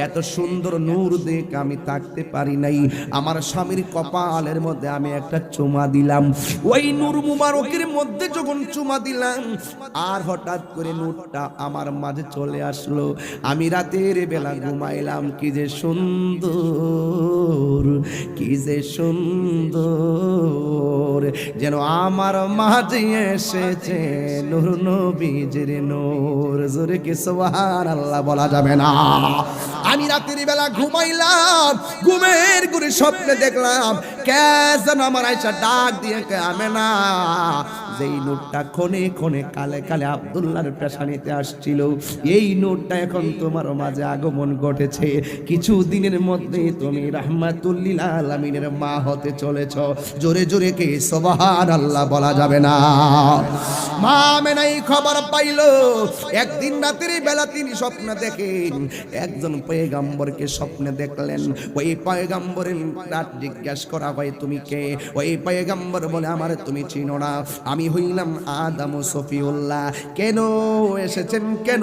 এত সুন্দর নূর দেখে আমি থাকতে পারি নাই। আমার স্বামীর কপালের মধ্যে আমি একটা চুমা দিলাম। ওই নূর মুবারকের মধ্যে যখন চুমা দিলাম, আর হঠাৎ করে নূরটা আমার মাঝে চলে আসলো। আমি রাতের বেলা ঘুমাইলাম, কি যে সুন্দর, কি যে সুন্দর, যেন আমার মাঝে এসেছে নূর নবীজির নূর। জোরে কি সুবহানাল্লাহ বলা যাবে না? আমি রাতের বেলা ঘুমাইলাম, ঘুমের ঘুরে স্বপ্নে দেখলাম কে যেন আমার আয়সা ডাক দিয়ে কে আমেনা, যেই নূরটা ক্ষণে ক্ষণে কালে কালে আব্দুল্লাহর পেশানিতে আসছিল, এই নূরটা এখন তোমার মাঝে আগমন ঘটেছে। কিছু দিনের মধ্যে তুমি রাহমাতুল লিল আলামিনের মা হতে চলেছ। জোরে জোরে কে সুবহানাল্লাহ বলা যাবে না? মা আমেনাই খবর পাইল। একদিন রাতের বেলা তিনি স্বপ্ন দেখেন, একজন পয়গম্বরকে স্বপ্নে দেখলেন। ওই পয়গম্বরের রাত জিজ্ঞাসা করা হয় তুমি কে? ওই পয়গম্বর বলে আমার তুমি চিনো না, আমি হইলাম আদম সফিউল্লাহ। কেন এসেছেন কেন?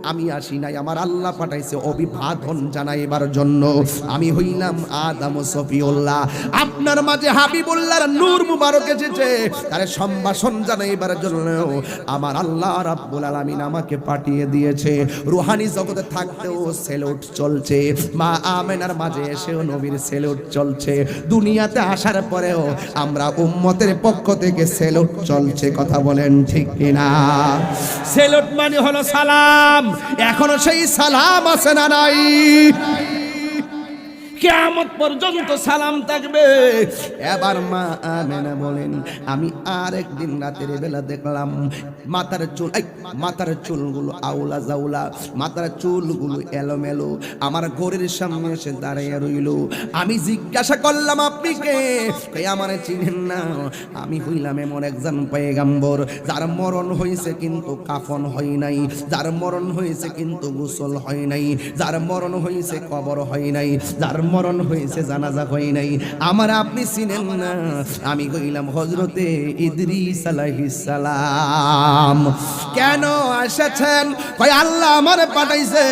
আমি আসি নাই, আমার আল্লাহ পাঠাইছে অভিবাদন জানাইবার জন্য। আমি হইলাম আদম সফিউল্লাহ, আপনার মাঝে হাবিবুল্লাহর নূর মুবারক এসেছে, তার সম্ভাষণ জানাইবার জন্য আমার আল্লাহ রাব্বুল আলামিন আমাকে পাঠিয়ে দিয়েছে। রুহানি জগতে থাকতেও সেলুট চলছে, মা আমেনার মাঝে এসেও নবীর সেলুট চলছে, দুনিয়াতে আসার পরেও আমরা উম্মতের পক্ষ থেকে সেলুট চলছে। কথা বলেন ঠিক কিনা? সেলুট মানে হলো সালাম। এখনো সেই সালাম আছে না নাই? কিয়ামত পর্যন্ত সালাম থাকবে। এবার মা আমেনা বলেন, আমি আর একদিন রাতের বেলা দেখলাম মাথার চুলগুলো আউলা জাউলা, মাথার চুলগুলো এলোমেলো আমার ঘরের সামনে এসে দাঁড়িয়ে রইল। আমি জিজ্ঞাসা করলাম আপনি কে? আমার চিনেন না? আমি হইলাম এমন একজন পয়গম্বর যার মরণ হয়েছে কিন্তু কাফন হয় নাই, যার মরণ হয়েছে কিন্তু গোসল হয় নাই, যার মরণ হয়েছে কবর হয় নাই, যার মরণ হয়েছে জানাজা হয় নাই। আমার আপনি চিনেন না? আমি কইলাম হযরতে ইদ্রিস আলাইহিস সালাম। কেন এসেছেন? কই আল্লাহ আমারে পাঠাইছে,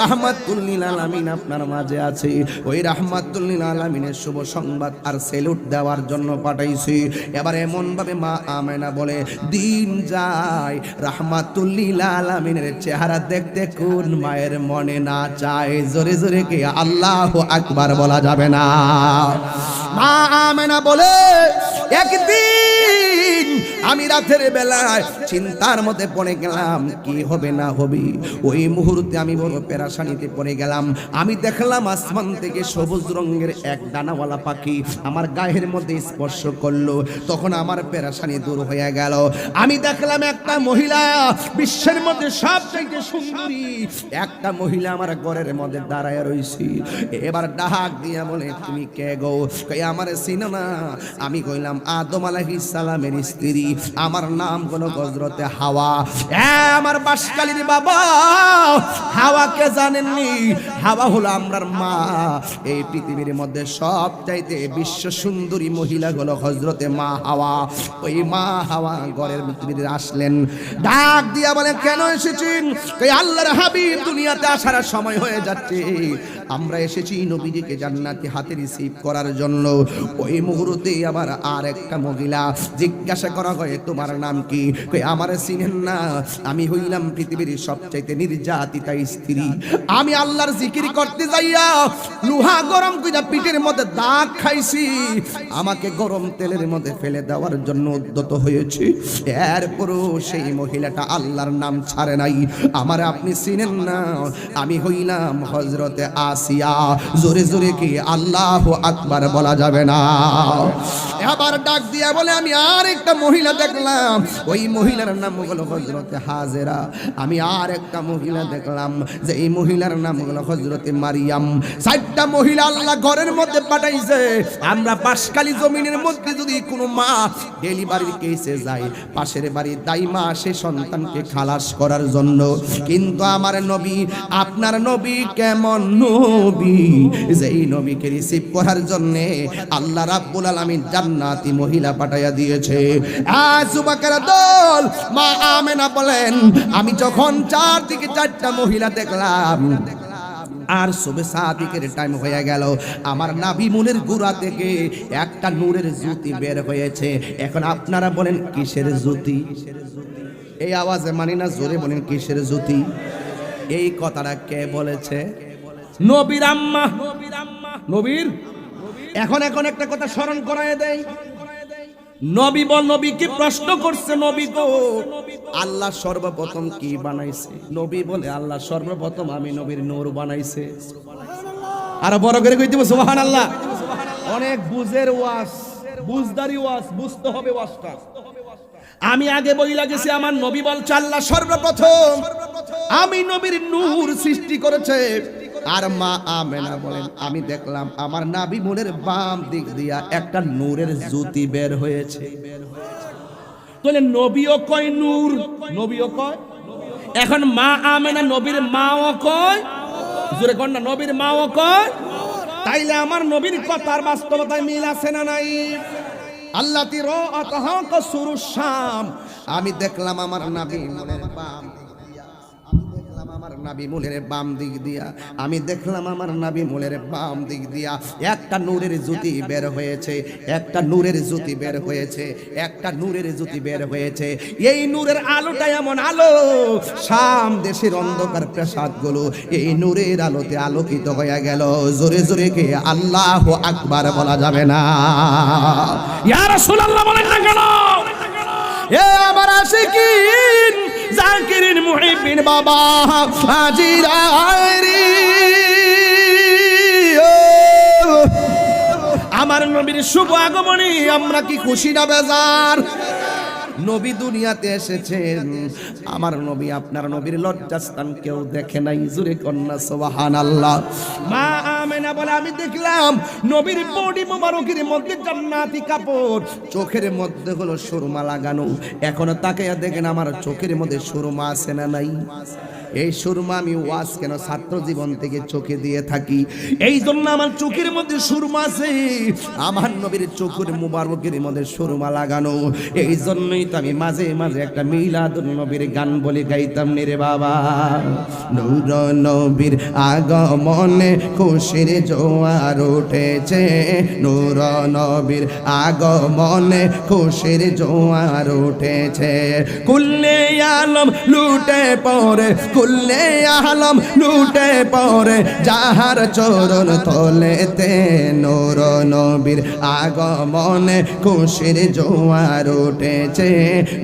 রাহমাতুল লিল আলামিন আপনার মাঝে আছে। ওই রাহমাতুল লিল আলামিনের শুভ সংবাদ আর সেলুট দেওয়ার জন্য পাঠাইছি। এবার এমন ভাবে মা আমেনা বলে, দিন যায় রাহমাতুল লিল আলামিনের চেহারা দেখতে কোন মায়ের মনে না চায়? জোরে জোরে কে আল্লাহু আকবার বলা যাবে না? মা আমেনা বলে, একদিন আমি রাতের বেলায় চিন্তার মধ্যে পড়ে গেলাম, কি হবে না হবে। ওই মুহূর্তে আমি বড় পেরেশানিতে পড়ে গেলাম। আমি দেখলাম আসমান থেকে সবুজ রঙের এক ডানাওয়ালা পাখি আমার গায়ের মধ্যে স্পর্শ করলো। তখন আমার পেরেশানি দূর হয়ে গেল। আমি দেখলাম একটা মহিলা, বিশ্বের মধ্যে সবচেয়ে সুন্দরী একটা মহিলা আমার ঘরের মধ্যে দাঁড়ায় রইছি। এবার ডাক দিয়া বলে, তুমি কে গো? কই আমার চিনো না? আমি কইলাম আদম আলাইহিস সালামের স্ত্রী, আমার নাম হলো হযরতে হাওয়া। আমার বাসকালীর বাবা হাওয়াকে জানেননি? হাওয়া হলো আমরার মা। এই পৃথিবীর মধ্যে সবচাইতে বিশ্ব সুন্দরী মহিলা হলো হযরতে মা হাওয়া। ওই মা হাওয়া ঘরের ভিতরে আসলেন, ডাক দিয়া বলে, কেন এসেছেন? কই আল্লাহর হাবিব দুনিয়াতে আসার সময় হয়ে যাচ্ছে, আমরা এসেছি নবীজিকে জান্নাতি হাতে রিসিভ করার জন্য। ওই মুহূর্তে আবার আর একটা মহিলা জিজ্ঞাসা করা কয় তোমার নাম কি? কই আমারে চিনেন না, আমি হইলাম পৃথিবীর সবচাইতে নির্যাতিতা স্ত্রী। আমি আল্লাহর জিকির করতে যাইয়া লোহা গরম কইরা পিঠের মধ্যে দাগ খাইছি, আমাকে গরম তেলের মধ্যে ফেলে দেওয়ার জন্য উদ্যত হয়েছে। এরপরও সেই মহিলাটা আল্লাহর নাম ছাড়ে নাই। আমার আপনি চিনেন না, আমি হইলাম হযরতে আসিয়া। জোরে জোরে কি আল্লাহু আকবার বলা যাবে না? আবার ডাক দিয়া বলে আমি আর একটা মহিলা দেখলাম, ওই মহিলার নাম হলো হযরতে হাজেরা। আমি আর একটা মহিলা দেখলাম, যে এই মহিলার নাম হলো হযরতে মারিয়াম। চারটা মহিলা আল্লাহ ঘরের মধ্যে পাঠাইছে। আমরা পাশকালি জমিনের মধ্যে যদি কোনো মা ডেলিভারির কেসে যায়, পাশের বাড়ির দাইমা সে সন্তানকে খালাস করার জন্য। কিন্তু আমার নবী, আপনার নবী কেমন নবী, যেই নবীকে রিসিভ করার জন্য আল্লাহ রাব্বুল আলামিন জান্নাতি মহিলা পাঠাইয়া দিয়েছে। আবু বকর দল মা আমেনা বলেন, আমি যখন চারদিকে চারটা মহিলা দেখলাম আর সুবে সাদিকের টাইম হয়ে গেল, আমার নাভি মুনের গুড়া থেকে একটা নূরের জ্যোতি বের হয়েছে। এখন আপনারা বলেন কিসের জ্যোতি? এই আওয়াজে মানি না, জোরে বলেন কিসের জ্যোতি? এই কথাটা কে বলেছে? নবীর আম্মা, নবীর। এখন একটা কথা স্মরণ করায় দেয়, নবী বল, নবীকে প্রশ্ন করছে, নবী গো আল্লাহ সর্বপ্রথম কি বানাইছে? নবী বলে আল্লাহ সর্বপ্রথম আমি নবীর নূর বানাইছে। আর বড় করে কইতে সুবহানাল্লাহ। অনেক বুঝের ওয়াজ, বুঝদারি ওয়াজ, বুঝতে হবে ওয়াজটা। আমি আগে বইলা গেছি, আমার নবী বলছে আল্লাহ সর্বপ্রথম আমি নবীর নূর সৃষ্টি করেছে। আর মা আমেনা বলেন, আমি দেখলাম আমার নাভি মুনের বাম দিক দিয়া একটা নূরের জ্যোতি বের হয়েছে। তাহলে নবীও কয় নূর, নবীও কয়। এখন মা আমেনা নবীর মাও কয়, জোরে কোন না, নবীর মাও কয়। তাইলে আমার নবীর কথার বাস্তবতায় মিল আছে না নাই? আল্লাহ তিরাআতাহা কাসুরুশ শাম, আমি দেখলাম আমার নাভি মুনের বাম, আমার নাভি মুলের বাম দিক দিয়া, আমি দেখলাম আমার নাভি মুলের বাম দিক দিয়া একটা নূরের জ্যোতি বের হয়েছে, একটা নূরের জ্যোতি বের হয়েছে, একটা নূরের জ্যোতি বের হয়েছে। এই নূরের আলোটা এমন আলো, শাম দেশের অন্ধকার প্রাসাদগুলো এই নূরের আলোতে আলোকিত হয়ে গেল। জোরে জোরে কে আল্লাহু আকবার বলা যাবে না? ইয়া রাসূলুল্লাহ বলেন না কেন? এ আমার আশিকিন জাকিরিন মুহিবিন বাবা হাজিরারি, আমার নবীর শুভ আগমনে আমরা কি খুশি না বেজার? নবী দুনিয়াতে এসেছেন, আমার নবী আপনার নবীর লজ্জাস্থান কেউ দেখে নাই। জোরে কন্যা সুবহানাল্লাহ। মা আমেনা বলে, আমি দেখলাম নবীর বডি মোবারকের মধ্যে জান্নাতি কাপড়, চোখের মধ্যে হলো সুরমা লাগানো। এখনো তাকাইয়া দেখেন আমার চোখের মধ্যে সুরমা আছে না নাই? এই সুরমা আমি ওয়াজ কেন ছাত্র জীবন থেকে চোখে দিয়ে থাকি, এই জন্য আমার চোখের মধ্যে সুরমা আছে। আমার নবীর চোখের মুবারকের মধ্যে সুরমা লাগানো, এই জন্যই তো আমি মাঝে মাঝে একটা মিলাদুন নবীর গান বলে গাইতাম রে বাবা। নূর নবীর আগমনে খুশির জোয়ার উঠেছে, নূর নবীর আগমনে খুশির জোয়ার উঠেছে। কুল্লে আলম লুটে পড়ে, কুল্লে আলম লুটে পড়ে যাহার চরণ তলেতে, নূর নবীর আগমনে খুশির জোয়ার উঠেছে,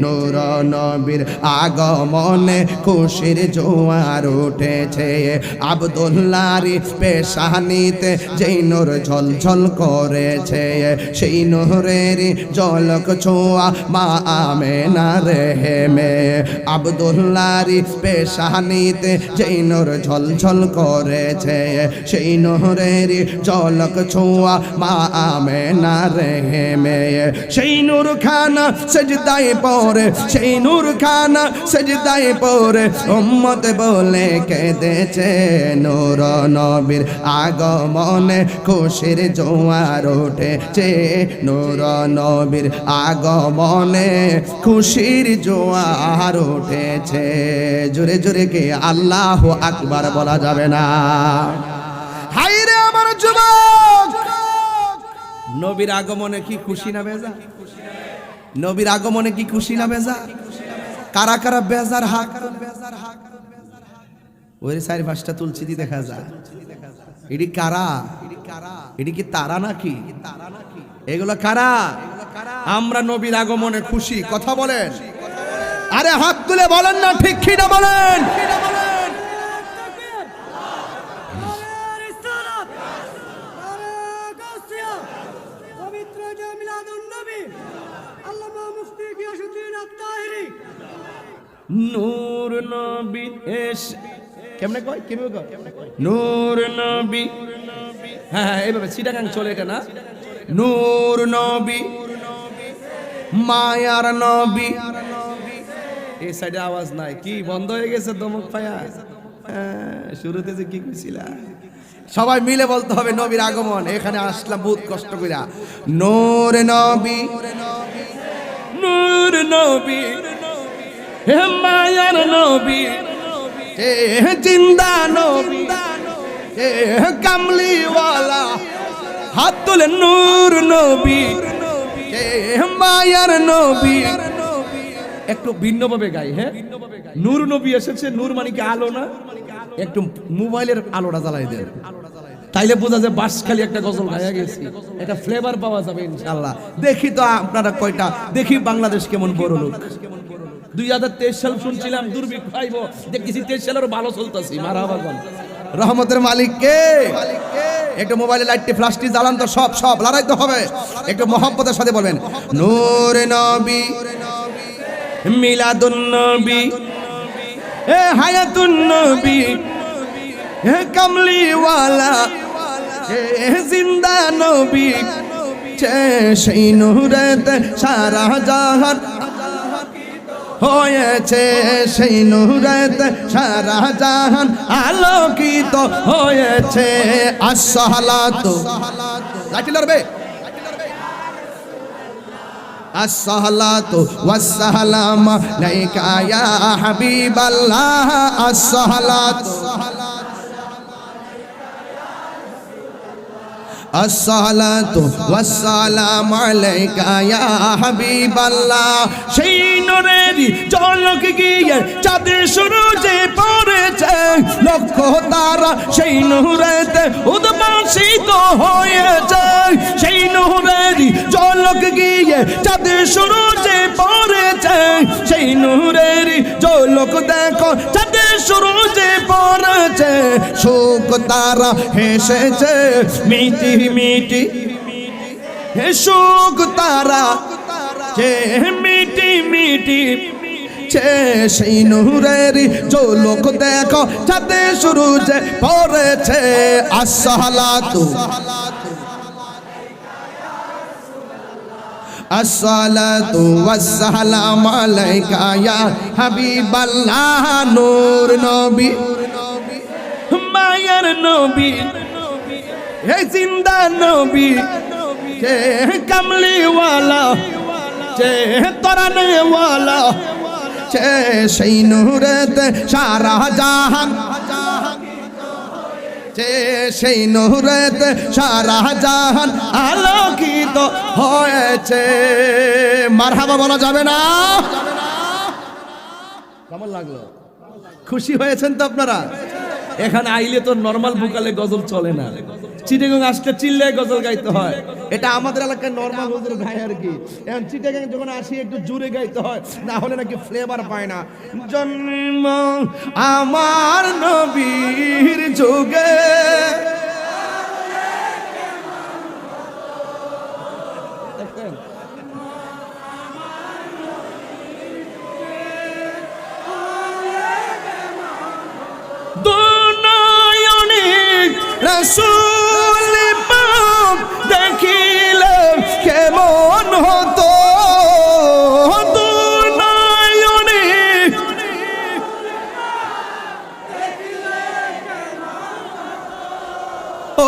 নূর নবীর আগমনে খুশির জোয়ার উঠেছে। আব্দুল্লাহর পেশানিতে যেই নূর ঝলঝল করেছে, সেই নূরের ঝলক ছোঁয়া মা আমেনার হেমে। আব্দুল্লাহর পেশানিতে যেই নূর ঝলঝল করেছে, সেই নূরের ঝলক ছোঁয়া মা আমেনার হেমে। সেই নূর খানা সেজদায় পড়ে, সেই নূর খানা সেজদায় পড়ে উম্মত বলে কেঁদেছে, নূর নবীর আগমনে খুশির জোয়ার উঠেছে, নূর নবীর আগমনে খুশির জোয়ার উঠেছে। জোরে জোরে কে আল্লাহু আকবার বলা যাবে না? হায়রে আমার যুবক, নবীর আগমনে কি খুশি না বেজা? নবীর আগমনে কি খুশি না বেজার? কারা কারা বেজার হাত? ওই 4-5টা তুলছি দি দেখা যায়। এটি কারা? এটি কি তারা নাকি? এগুলো কারা? আমরা নবীর আগমনে খুশি, কথা বলেন। আরে হাত তুলে বলেন না ঠিক কি না বলেন। নূর নবী এস কেমনে কয় কেমনে কয় নূর নবী, হ্যাঁ এইভাবে চিটাগাং চলে এটা না। নূর নবী মায়ার নবী, এই সাইডে আওয়াজ নাই কি বন্ধ হয়ে গেছে দমক পায়া? শুরুতে যে কি কইছিলা সবাই মিলে বলতে হবে নবীর আগমন। এখানে আসলাম বহুত কষ্ট কইরা। নূর নবী নূর নবী হে মায়ার নবী, হে জিন্দা নবী, হে কামলিওয়ালা, হাত তুলে নূর নবী, হে মায়ার নবী। একটু ভিন্নভাবে গাই, হ্যাঁ নূর নবী এসেছে। নূর মানে কি আলো না? একটু মোবাইলের আলোটা জ্বালাই দেন, তাইলে বোঝা যায় বাঁশখালী একটা গজল গায়া গেছি, একটা ফ্লেভার পাওয়া যাবে ইনশাআল্লাহ। দেখি তো আপনারা কয়টা, দেখি বাংলাদেশ কেমন বড় লোক। 2023 সাল শুনছিলাম দুর্ভিক্ষ আইব, দেখতেছি 23 সালের ভালো চলতেছি। মারহাবা বল, রহমতের মালিক কে? একটু মোবাইলে লাইটটি ফ্ল্যাশটি জ্বালান তো, সব সব লড়াইতে হবে। একটু মহব্বতের সাথে বলবেন নূর নবী মিলাদুন নবী, এ হায়াতুন নবী, হে কামলিওয়ালা, হে জিন্দা নবী, সেই নূরেতে সারা জাহান হয়েছে, সেই নূরেতে সারা জাহান আলোকিত হয়েছে। আসসালাতু লাঠি লড়বে, আসসালাতু ওয়াসসালাম আলাইকা ইয়া হাবিবাল্লাহ, আসসালাতু আসসালাতু ওয়াসসালাম আলাইকা ইয়া হাবিবাল্লাহ। সেই নূরের ঝলক গিয়ে চাঁদে সূরজে পড়েছে, লক্ষ তারা সেই নূরেতে উদ্ভাসিত হয়েছে। সেই নূরের ঝলক গিয়ে চাঁদে সূরজে পড়েছে, সেই নূরের ঝলক দেখো চাঁদে সূরজে পড়েছে। সুখ তারা হেসেছে মিটি মিটি, হে সুখ তারা যে মিটি মিটি, সেই নূরের ঝলক দেখো চাঁদে সূরজে পড়েছে। আসসালাতু আসসালাতু ওয়াসসালাম আলাইকা ইয়া হাবিবাল্লাহ। নূর নবী মায়ার নবী, হে জিন্দা নবী, হে কামলিওয়ালা, হে তরানেওয়ালা, হে সেই নূরেতে সারা জাহান, হে সেই নূরেতে সারা জাহান আলোকিত হয়েছে। মারহাবা বলা যাবে না? কেমন লাগলো? খুশি হয়েছেন তো আপনারা? এখানে আইলে তো নরমাল ভোকালে গজল চলে না, চিটাগাং আসলে চিল্লায় গজল গাইতে হয়। এটা আমাদের এলাকায় নরমাল হুজুর গায় আর কি। এখন চিটাগাং যখন আসি একটু জোরে গাইতে হয়, না হলে নাকি ফ্লেভার পায় না। জন্ম আমার নবীর যুগে, রাসূল পাক দেখিলে কেমন হতো, দুনয়নে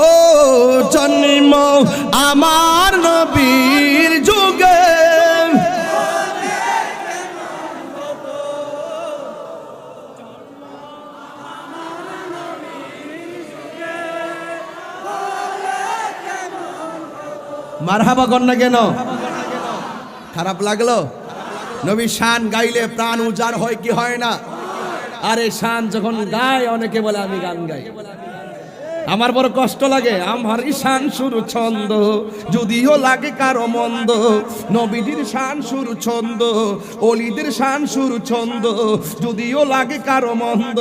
ও জন্ম আমার নবীর যুগে। মারহাবা কর না কেন? খারাপ লাগলো? নবী শান গাইলে প্রাণ উজাড় হয় কি হয় না? আরে শান যখন গায় অনেকে বলে আমি গান গাই, আমার বড় কষ্ট লাগে। আমার শান সুর ছন্দ যদিও লাগে কারো মন্দ, নবীদের শান সুর ছন্দ, ওলিদের শান সুর ছন্দ যদিও লাগে কারো মন্দ,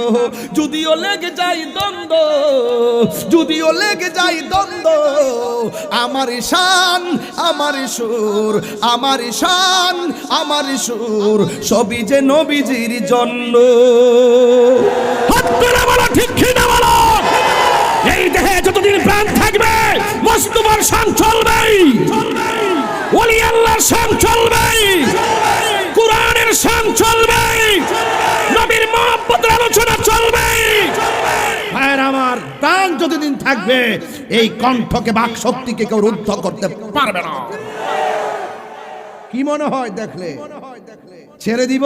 যদিও লেগে যায় দ্বন্দ্ব, যদিও লেগে যায় দ্বন্দ্ব, আমার শান আমার সুর, আমার শান আমার সুর সবই যে নবীজির জন্য। হাত তুলে বলো ঠিক কি না বলো? এই দেহে যতদিন প্রাণ থাকবে মুস্তাফার শান চলবেই, ওলি আল্লাহর শান চলবেই, কুরআনের শান চলবেই, নবীর মহব্বতের আলোচনা চলবেই। ভাইরা আমার, প্রাণ যতদিন থাকবে এই কণ্ঠকে বাক শক্তিকে কেউ রুদ্ধ করতে পারবে না। কি মনে হয় দেখলে? ছেড়ে দিব?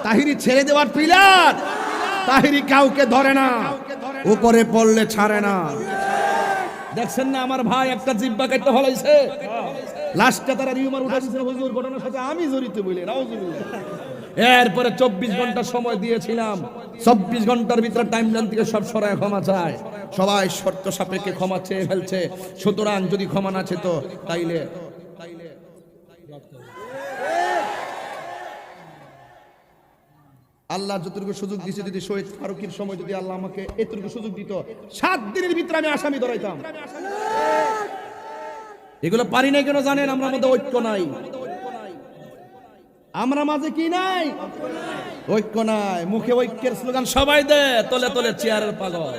তাহিরি ছেড়ে দেওয়ার পিলার। তাহিরি কাউকে ধরে না, উপরে পড়লে ছাড়ে না। দেখছেন না আমার ভাই একটা জিব্বা কেটে ফলাইছে, লাস্টে তারা রিউমার উঠে দিয়েছে হুজুর, ঘটনার সাথে আমি জড়িত বলে। নাউজুবিল্লাহ। এরপরে 24 ঘন্টা সময় দিয়েছিলাম, 24 ঘন্টার ভিতরে টাইম লাইন থেকে সব সরায় ক্ষমা চায়। সবাই শর্ত সাপেক্ষে ক্ষমা চেয়ে ফেলছে। সুতরাং যদি ক্ষমা না চেত তাইলে আল্লাহ যতটুকু সুযোগ দিয়েছে, যদি শহীদ ফারুকের সময় যদি আল্লাহ আমাকে এতটুকু সুযোগ দিত, 7 দিনের ভিতরে আমি আসামি ধরাইতাম। এগুলো পারি নাই কেন জানেন? আমরা মধ্যে ঐক্য নাই, আমরা মাঝে কি নাই? ঐক্য নাই। মুখে ঐক্যের স্লোগান সবাই দে, তলে তলে চেয়ারের পাগল।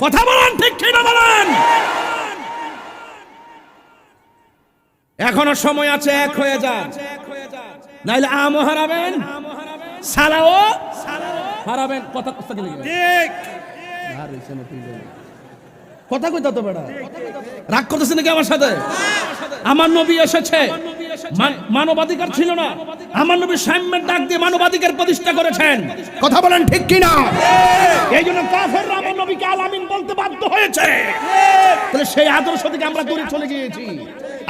কথা বলেন ঠিক কি না বলেন? এখনো সময় আছে, এক হয়ে যান, নাইলে আমও হারাবেন, সালাও হারাবেন। কথা কথা কি ঠিক? কথা কইতা তো বেড়া, রাগ করতেছেন নাকি আমার সাথে? আমার নবী এসেছে, মানবাধিকার ছিল না, আমার নবী সাম্যের ডাক দিয়ে মানবাধিকার প্রতিষ্ঠা করেছেন। কথা বলেন ঠিক কি না? এই জন্য কাফেররা আমার নবীকে আল আমিন বলতে বাধ্য হয়েছে। তাহলে সেই আদর্শ থেকে আমরা দূরে চলে গিয়েছি,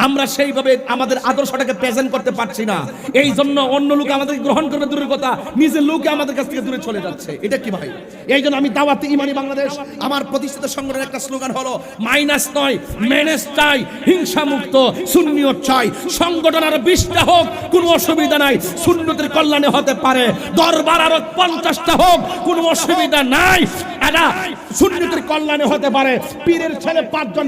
আমরা সেইভাবে আমাদের আদর্শটাকে প্রেজেন্ট করতে পারছি না। এই জন্য অন্য লোক আমাদেরকে গ্রহণ করবে দূরের কথা, নিজের লোকে আমাদের কাছ থেকে দূরে চলে যাচ্ছে। এটা কি ভাই? এই জন্য আমি দাওয়াতে ইমানি বাংলাদেশ, আমার প্রতিষ্ঠিত সংগঠনের একটা স্লোগান হলো মাইনাস নয় মেনেস চাই, হিংসা মুক্ত সুন্নিয়ত চাই। সংগঠন আরো 20টা হোক, কোনো অসুবিধা নাই, সুন্নতের কল্যাণে হতে পারে। দরবার আরো 50টা হোক, কোনো অসুবিধা নাই, এটা সুন্নতের কল্যাণে হতে পারে। পীরের ছেলে 5জন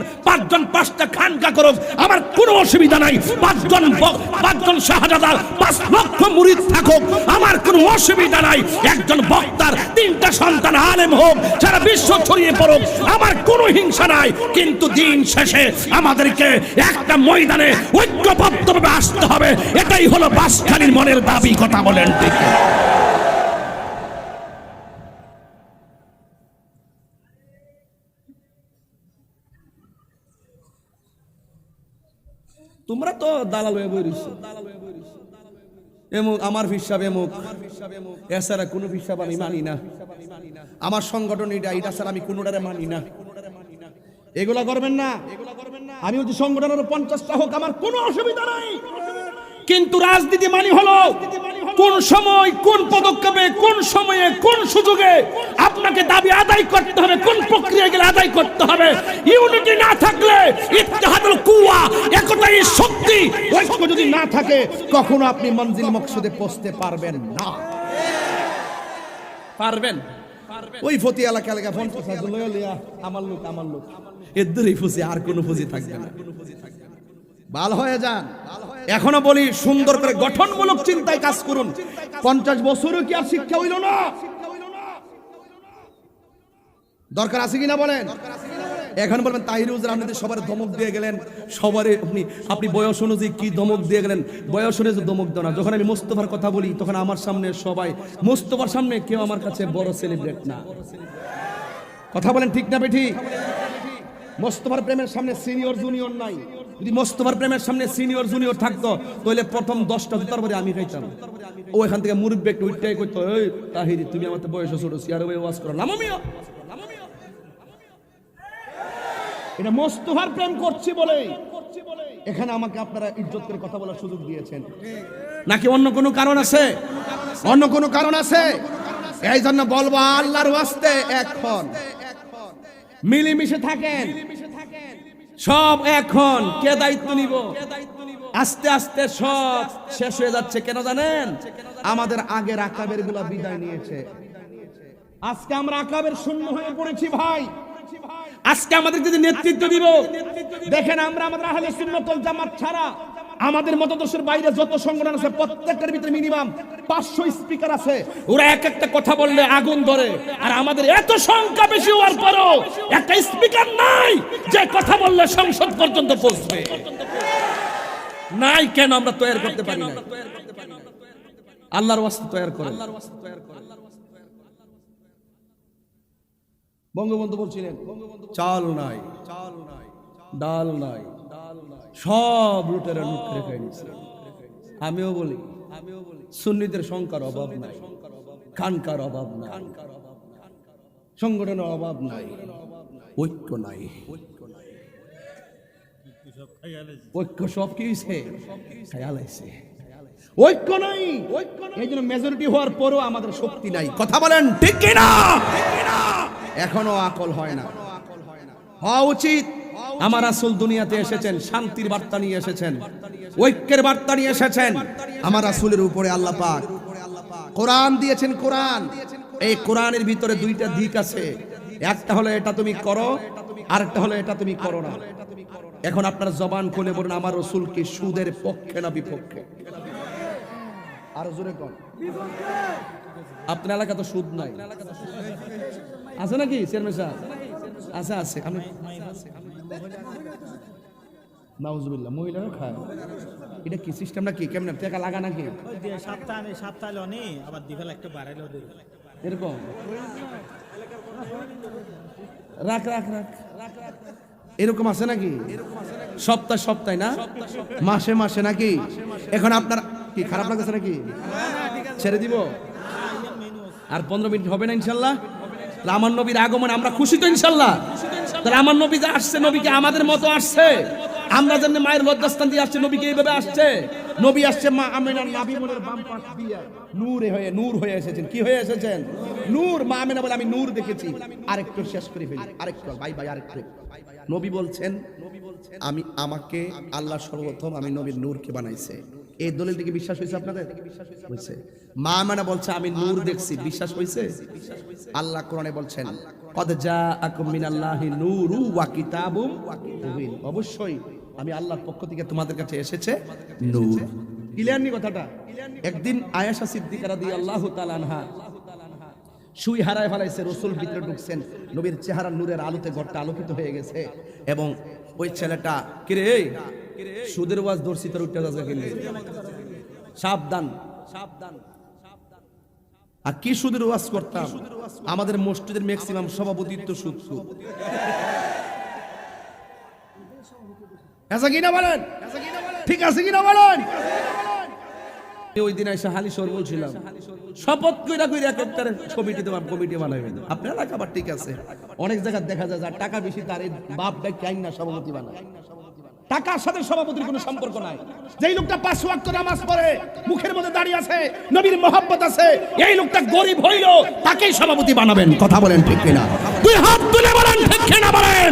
5টা খানকা করুক, আমার কোনো অসুবিধা নাই। 5জন শাহজাদা 5 লক্ষ মুরিদ থাকুক, আমার কোনো অসুবিধা নাই। একজন বক্তার 3টা সন্তান আলেম হোক, সারা বিশ্ব ছড়িয়ে পড়ুক, আমার কোনো হিংসা নাই। কিন্তু দিন শেষে আমাদেরকে একটা ময়দানে ঐক্যবদ্ধভাবে আসতে হবে। এটাই হলো বাসখালীর মনের দাবি। কথা বলেন ঠিক? তোমরা তো দালাল হয়ে বই রইছো, এমুক আমার হিসাব এমুক, এছাড়া কোনো হিসাব আমি মানি না। আমার সংগঠন এটা ছাড়া আমি কোনোটারে মানি না। এগুলা করবেন না। আমি যদি সংগঠনের 50টা হোক, আমার কোনো অসুবিধা নাই। কিন্তু রাজনীতি মানি হলো কোন সময়, কোন পদক্ষেপে, কোন সময়ে, কোন সুযোগে আপনাকে দাবি আদায় করতে হবে, কোন প্রক্রিয়া গেলে আদায় করতে হবে। ইউনিটি না থাকলে, ইত্তেহাদুল কুওয়া, একতাই শক্তি, ঐক্য যদি না থাকে, কখনো আপনি মঞ্জিল মকসুদে পৌঁছতে পারবেন না। পারবেন? ওই ফতি এলাকা ফোন আমার লোক এদেরই ফুসি, আর কোনো ফুসি থাকবে না। ভালো হয়ে যান। এখনো বলি, সুন্দর করে গঠনমূলক চিন্তায় কাজ করুন। 50 বছরও কি আর শিক্ষা হইল না? দরকার আছে কিনা বলেন? এখন বলবেন তাহির হুজুর আপনাদের সবার ধমক দিয়ে গেলেন, সবারে আপনি বয়স অনুযায়ী কি ধমক দিয়ে গেলেন? বয়স অনুযায়ী ধমক দেন না। যখন আমি মোস্তফার কথা বলি, তখন আমার সামনে সবাই মোস্তফার সামনে কেউ আমার কাছে বড় সেলিব্রেট না। কথা বলেন ঠিক না বেঠি? মোস্তফার প্রেমের সামনে সিনিয়র জুনিয়র নাই। যদি মোস্তফার প্রেমের সামনে সিনিয়র জুনিয়র থাকতো, তাহলে প্রথম 10টা জুতার পরে আমি খাইতাম। ও এখান থেকে মুরব্বি একটু উঠটাই করতো, এই তাহিরি তুমি আমার বয়স ছোট, সিয়ারে ওয়াজ করো না। এটা মোস্তফার প্রেম করছি বলে এখানে আমাকে আপনারা ইজ্জত করে কথা বলার সুযোগ দিয়েছেন, নাকি অন্য কোনো কারণ আছে? অন্য কোনো কারণ আছে? এই জন্য বলবো আল্লাহর ওয়াস্তে এখন মিলেমিশে থাকেন, সব এখন কে দায়িত্ব নিব? আস্তে আস্তে সব শেষ হয়ে যাচ্ছে। কেন জানেন? আমাদের আগের আকাবের গুলা বিদায় নিয়েছে। আজকে আমরা আকাবের শূন্য হয়ে পড়েছি ভাই। আজকে আমাদের যদি নেতৃত্ব দিব, দেখেন আমরা আমাদের আহলে সুন্নাত ওয়াল জামাত ছাড়া আমাদের মতদর্শের বাইরে যত সংগঠন আছে প্রত্যেকটার ভিতরে মিনিমাম 500 স্পিকার আছে। ওরা এক একটা কথা বললে আগুন ধরে, আর আমাদের এত সংখ্যা বেশি হওয়ার পরও একটা স্পিকার নাই যে কথা বললে সংসদ পর্যন্ত পৌঁছবে। নাই কেন? আমরা তৈরি করতে পারি না। আল্লাহর ওয়াস্তে তৈরি করে। বঙ্গবন্ধু বলছিলেন চাল নাই, ডাল নাই, সব লুটেরা লুট করে খেয়ে নিচ্ছে। আমিও বলি সুন্নিদের সংখ্যার অভাব নাই, খানকার অভাব নাই, সংগঠনের অভাব নাই, ঐক্য নাই। ঐক্য সব কি হয়েছে? খেয়াল আছে। ঐক্য নাই, এই জন্য মেজরিটি হওয়ার পরও আমাদের শক্তি নাই। কথা বলেন ঠিক কিনা? এখনো আকল হয় না। হওয়া উচিত। আমার রাসূল দুনিয়াতে এসেছেন শান্তির বার্তা নিয়ে এসেছেন, ঐক্যের বার্তা নিয়ে এসেছেন। আমার রাসূলের উপরে আল্লাহ পাক কোরআন দিয়েছেন। কোরআন, এই কোরআনের ভিতরে দুইটা দিক আছে। একটা হলো এটা তুমি করো, আরেকটা হলো এটা তুমি করো না। এখন আপনার জবান খুলে বলুন আমার রাসূল কি সুদের পক্ষে না বিপক্ষে? আর জোরে কোন? আপনার এলাকা তো সুদ নাই, আছে নাকি চেয়ারম্যান সাহেব? আছে আছে। আমি নাউজুবিল্লাহ, মহিলারা খায়। এটা কি সিস্টেম নাকি? কেমনে টাকা লাগা নাকি? সপ্তাহে অনেক আবার দিবেল একটা বাড়াইলো এরকম রাখ রাখ রাখ এরকম আছে নাকি? সপ্তাহ সপ্তাহে না, মাসে মাসে নাকি? এখন আপনার কি খারাপ লাগছে নাকি? ছেড়ে দিব? আর 15 মিনিট হবে না ইনশাল্লাহ? আমার নবীর আগমন আমরা খুশি তো ইনশাল্লাহ? তাহলে আমার নবী যে আসছে, নবীকে আমাদের মতো আসছে। আমরা যেমনি মায়ের লজ্জাস্থান দিয়ে আসছে, নবীকে এইভাবে আসছে। নবী আসছে মা আমেনার নাভি মনের বাম পাশ দিয়ে নূর হয়ে এসেছেন। কি হয়ে এসেছেন? নূর। মা আমেনা বলে আমি নূর দেখেছি। আরেকটু শেষ করে ফেলি, আরেকটু ভাই আরেকটু। নবী বলছেন আমাকে আল্লাহ সর্বপ্রথম আমি নবীর নূরকে বানাইছে। এই দলিলটিকে বিশ্বাস হয়েছে আপনাদের? হয়েছে। মা আমেনা বলছে আমি নূর দেখছি। বিশ্বাস হয়েছে? আল্লাহ কোরআনে বলছেন কদ জাআকুম মিনাল্লাহি নূরু ওয়া কিতাবুম মুবিন। অবশ্যই আমি আল্লাহর পক্ষ থেকে তোমাদের কাছে এসেছে নূর। ক্লিয়ার নি কথাটা? একদিন আয়েশা সিদ্দিকা রাদিয়াল্লাহু তাআলা আনহা সুই হারায় ফেলাইছে। রাসূল ভিতরে ঢুকছেন, নবীর চেহারা নূরের আলোতে ঘরটা আলোকিত হয়ে গেছে। এবং ওই ছেলেটা কিরে সুদের ওয়াজ ধরছি তোর উঠতে যাচ্ছে কিনে সাবধান সাবধান। আর কি সুদের ওয়াজ করতাম? আমাদের মসজিদের ম্যাক্সিমাম সভাপতিত্ব সুদ। আছে কিনা বলেন? ঠিক আছে কিনা বলেন? ওই দিন এসে হালিশহর বলছিলাম শপথ কইরা কইরা একটা কমিটি বানাবেন। আপনারা আবার ঠিক আছে, অনেক জায়গায় দেখা যায় যার টাকা বেশি তার বাপ ডাইকে আইন না সভাপতি বানায়। টাকার সাথে সভাপতির কোনো সম্পর্ক নাই। যেই লোকটা 5 ওয়াক্ত নামাজ পড়ে, মুখের মধ্যে দাড়ি আছে, নবীর মহব্বত আছে, এই লোকটা গরিব হইল তাকেই সভাপতি বানাবেন। কথা বলেন ঠিক কিনা? দুই হাত তুলে বলেন ঠিক কিনা বলেন?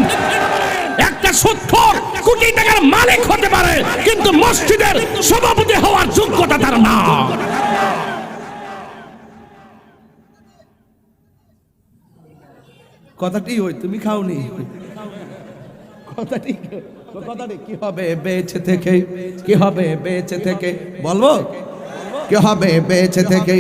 একটা সুদখোর কোটি টাকার মালিক হতে পারে, কিন্তু মসজিদের সভাপতি হওয়ার যোগ্যতা তার না। কথাটি হই তুমি খাওনি? কথাটি কি হবে বেঁচে থেকে? কি হবে বেঁচে থেকে? বলবো কি হবে বেঁচে থেকে?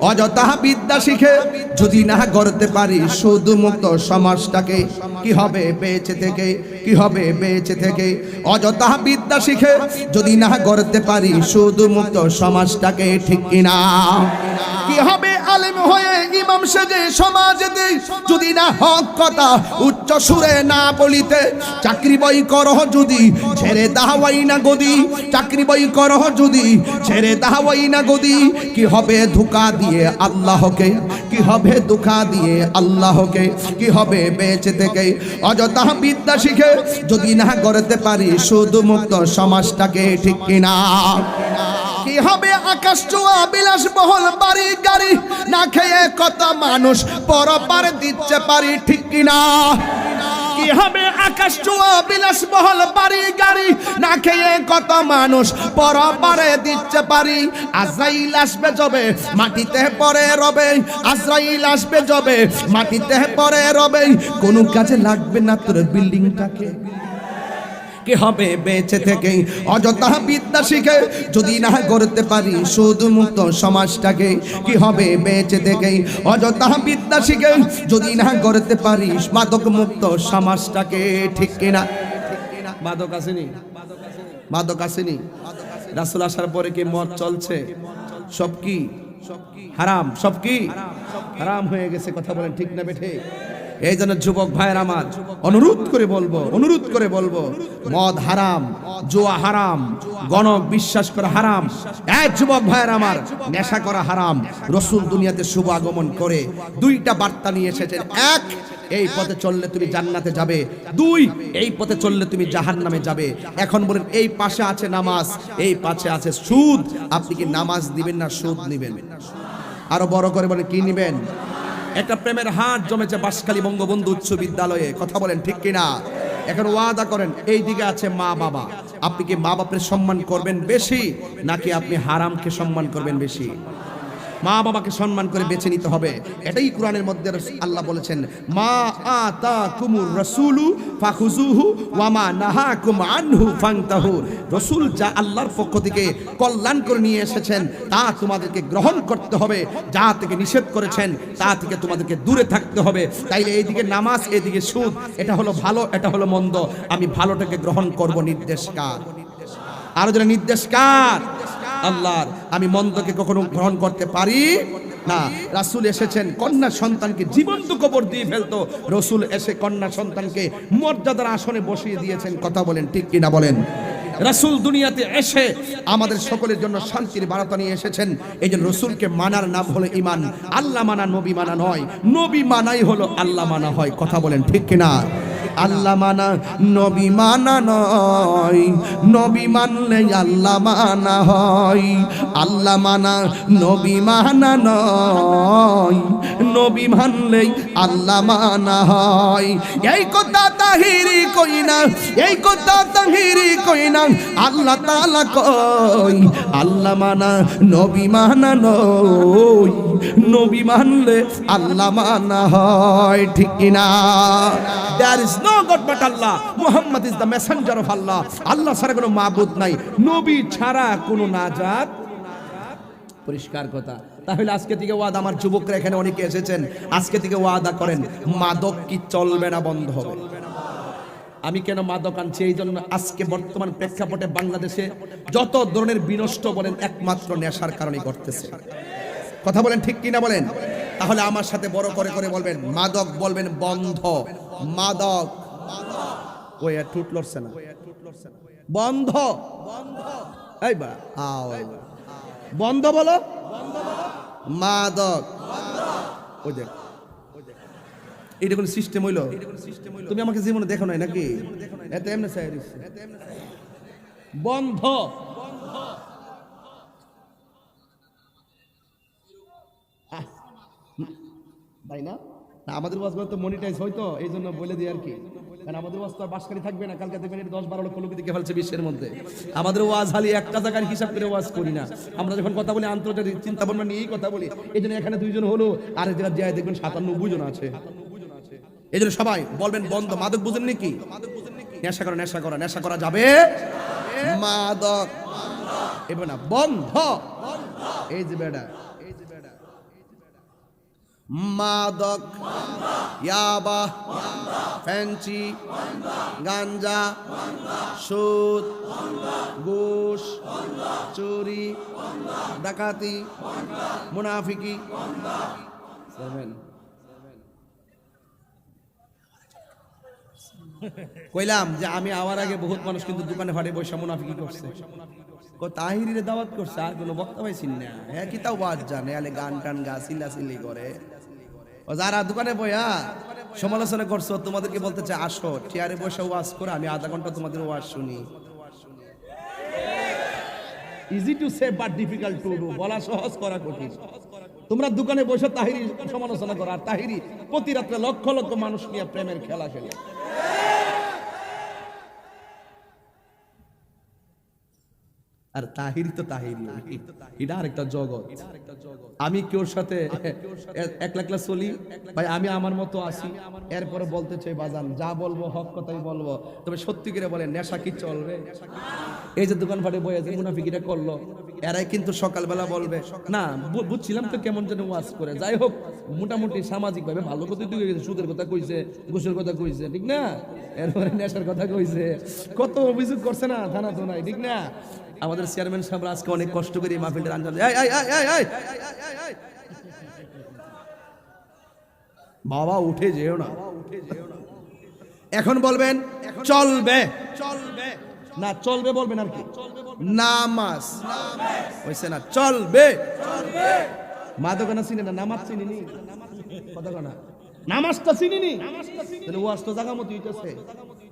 অযথা বিদ্যা শিখে যদি না গড়তে পারি সুদ মুক্ত সমাজটাকে। কি হবে বেঁচে থেকে? কি হবে বেঁচে থেকে? অযথা বিদ্যা শিখে যদি না গড়তে পারি সুদ মুক্ত সমাজটাকে। ঠিক কিনা? কি হবে আলেম হয়ে ইমাম সেজে সমাজেতে যদি না হক কথা উচ্চ সুরে না বলিতে, চাকরি বই করহ যদি ছেড়ে দাওয়াই না গদি, চাকরি বই করহ যদি ছেড়ে দাওয়াই না গদি, কি হবে ধোঁকা দিয়ে আল্লাহকে, কি হবে ধোঁকা দিয়ে আল্লাহকে, কি হবে বেঁচে থেকে অযথা বিদ্যা শিখে যদি না গড়তে পারি শুধু মুক্ত সমাজটাকে, ঠিক কিনা? কি হবে আকাশ ছোঁয়া বিলাস বহল বাড়ি গাড়ি, না খেয়ে কত মানুষ পরপার দিচ্ছে পারি, ঠিক কিনা? কি হবে আকাশ ছোঁয়া বিলাস বহল বাড়ি গাড়ি, না খেয়ে কত মানুষ পরপারে দিচ্ছে পারি। আজরাইল আসবে যবে মাটিতে পড়ে রবে, আজরাইল আসবে যবে মাটিতে পড়ে রবে, কোনো কাজে লাগবে না তোর বিল্ডিংটাকে, কি হবে বেঁচে থেকে অযথা বিদ্যা শিখে যদি না গড়তে পারি শুধু মুক্ত সমাজটাকে, কি হবে বেঁচে থেকে অযথা বিদ্যা শিখে যদি না গড়তে পারি মাদক মুক্ত সমাজটাকে, ঠিক কিনা? মাদক আসেনি, মাদক আসেনি। রাসূল আসার পরে কি মদ চলছে? সব কি হারাম, সব কি হারাম হয়ে গেছে, কথা বলেন ঠিক না বেঠে? এই জন্য যুবক ভাইয়ের আমার অনুরোধ করে বলবো, অনুরোধ করে বলবো, মদ হারাম, জুয়া হারাম, গণক বিশ্বাস করা হারাম। এক যুবক ভাইয়ের আমার, নেশা করা হারাম। রাসূল দুনিয়াতে শুভ আগমন করে দুইটা বার্তা নিয়ে এসেছেন। এক, এই পথে চললে তুমি জান্নাতে যাবে। দুই, এই পথে চললে তুমি জাহান্নামে যাবে। এখন বলেন, এই পাশে আছে নামাজ, এই পাশে আছে সুদ, আপনি কি নামাজ দিবেন না সুদ নিবেন? আরো বড় করে বলেন, কি নিবেন? একটা প্রেমের হাট জমেছে বাঁশখালী বঙ্গবন্ধু উচ্চ বিদ্যালয়ে, কথা বলেন ঠিক কিনা? এখন ওয়াদা করেন, এই দিকে আছে মা বাবা, আপনি কি মা বাপের সম্মান করবেন বেশি নাকি আপনি হারামকে সম্মান করবেন বেশি? মা বাবাকে সম্মান করে বেছে নিতে হবে। এটাই কোরআনের মধ্যে আল্লাহ বলেছেন, মা আতাকুমুর রাসূলু ফাখুযুহু ওয়া মা নাহাকুম আনহু ফান্তাহু। রাসূল যা আল্লাহর পক্ষ থেকে কল্যাণ করে নিয়ে এসেছেন তা তোমাদেরকে গ্রহণ করতে হবে, যা থেকে নিষেধ করেছেন তা থেকে তোমাদেরকে দূরে থাকতে হবে। তাইলে এইদিকে নামাজ, এইদিকে সুদ, এটা হলো ভালো, এটা হলো মন্দ, আমি ভালোটাকে গ্রহণ করব। নির্দেশ কার? আরো যারা নির্দেশ কার? আল্লাহর। আমি মন্দকে কখনো গ্রহণ করতে পারি না। রাসূল এসেছেন কন্যা সন্তানকে জীবন্ত কবর দিয়ে ফেলতো, রাসূল এসে কন্যা সন্তানকে মর্যাদার আসনে বসিয়ে দিয়েছেন, কথা বলেন ঠিক কিনা বলেন? রাসূল দুনিয়াতে এসে আমাদের সকলের জন্য শান্তির বার্তা নিয়ে এসেছেন। এই জন্য রাসূলকে মানার নাম হলো ঈমান। আল্লাহ মানা নবী মানা নয়, নবী মানাই হলো আল্লাহ মানা হয়, কথা বলেন ঠিক কিনা? আল্লাহ মানা নবী মানা নয়, নবী মানলে আল্লাহ মানা হয়। আল্লাহ মানা নবী মানা নয়, নবী মানলে আল্লাহ মানা হয়। এই কথা তাহিরি কই না, এই কথা তাহিরি কই না, আল্লাহ তাআলা কই আল্লাহ মানা নবী মানা নয়, নবী মানলে আল্লাহ মানা হয়, ঠিক কিনা? There is no God but Allah. Muhammad is the messenger of Allah. আল্লাহ ছাড়া কোনো মাবুদ নাই, নবী ছাড়া কোনো নাজাত। পরিষ্কার কথা। তাহলে আজকে থেকে ওয়াদা, আমার যুবকরা এখানে অনেকে এসেছেন, আজকে থেকে ওয়াদা করেন, মাদক কি চলবে না, বন্ধ হবে। আমি কেন মাদক আনছি? এই জন্য আজকে বর্তমান প্রেক্ষাপটে বাংলাদেশে যত ধরনের বিনষ্ট বলেন একমাত্র নেশার কারণে ঘটতেছে, কথা বলেন ঠিক কিনা বলেন? তাহলে আমার সাথে বড় করে করে বলবেন, মাদক বলবেন বন্ধ। মাদক, ওই আর ঠুট লড়ছে না, বন্ধ। এই বা বন্ধ বলো, মাদক। ওই দেখ, এটা কোন সিস্টেম হইলো? তুমি আমাকে জীবনে দেখো নাই নাকি? এত এমনি চাই বন্ধ। তাই না? আমাদের ওয়াজগুলো তো মনিটাইজ হয়তো, এই জন্য বলে দিই আর কি। কারণ আমাদের ওয়াজ তো আর বাসকারি থাকবে না, কালকে দেখবেন 10-12 লক্ষ লোক দেখে ফেলছে বিশ্বের মধ্যে। আমাদের ওয়াজ হালি একটা জায়গার হিসাব করে ওয়াজ করি না। আমরা যখন কথা বলি আন্তর্জাতিক চিন্তা ভাবনা নিয়েই কথা বলি। এই জন্য এখানে 2 জন হলো, আর এক জায়গায় যায় দেখবেন 97 জন আছে। এই জন্য সবাই বলবেন বন্ধ। মাদক বুঝেন নাকি? নেশা করা, নেশা করা, নেশা করা যাবে, মাদক এবার না, বন্ধ। এই যে বেটা, মাদক, ইয়াবা, ফ্যান্সি, গাঞ্জা, সুদ, ঘুষ, চুরি, ডাকাতি, মুনাফিকি, কইলাম যে আমি আওয়ার আগে বহুত মানুষ কিন্তু দোকানে ফাটে বসে মুনাফিকি করছে, তাহিরিরে দাওয়াত করছে, আর কোনো বক্তা পাইছি না। হ্যাঁ কি তাও বাদ জানে আলে গান টান গা চিল্লাচিল্লি করে। ও যারা দোকানে বইয়া সমালোচনা করছো তোমাদেরকে বলতে চাই, আসো চেয়ারে বসে ওয়াজ করে আমি আধা ঘন্টা তোমাদের ওয়াজ শুনি। Easy to say but difficult to do, বলা সহজ করা কঠিন। তোমরা দোকানে বসে তাহিরি সমালোচনা করো, আর তাহিরি প্রতি রাত্রে লক্ষ লক্ষ মানুষ নিয়ে প্রেমের খেলা খেলে। আর তাহিরি তো তাহিরি, এটা আরেকটা জগৎ। আমি কেউর সাথে একলা একলা চলি ভাই, আমি আমার মতো আসি, এরপরে বলতে চাই বাজান যা বলবো হক কথাই বলবো, তবে সত্যি করে বলে নেশা কি চলবে? এই যে দোকান ফাটে বয়ে যে মুনাফিকিটা করলো, এরাই কিন্তু সকালবেলা বলবে না বুঝছিলাম তো কেমন যেন ওয়াজ করে। যাই হোক, মোটামুটি সামাজিক ভাবে ভালো কথা দিকে গেছে, সুদের কথা কইছে, ঘুষের কথা কইছে, ঠিক না? এরপরে নেশার কথা কইছে, কত অভিযোগ করছে না থানা তো নাই, ঠিক না? আমাদের চেয়ারম্যান সাহেব আজকে অনেক কষ্ট করে মাহফিলটা আঞ্জাম দেয়। বাবা উঠে যেও না, এখন বলবেন চলবে, চলবে না চলবে বলবেন আর কি, নামাজ হইছে না, চলবে। মা দোকানা চিনি না, নামাজ চিনি নি, কথা না, নামাজটা চিনি নি, তাহলে ওয়াজ তো জায়গা মতো হইতেছে।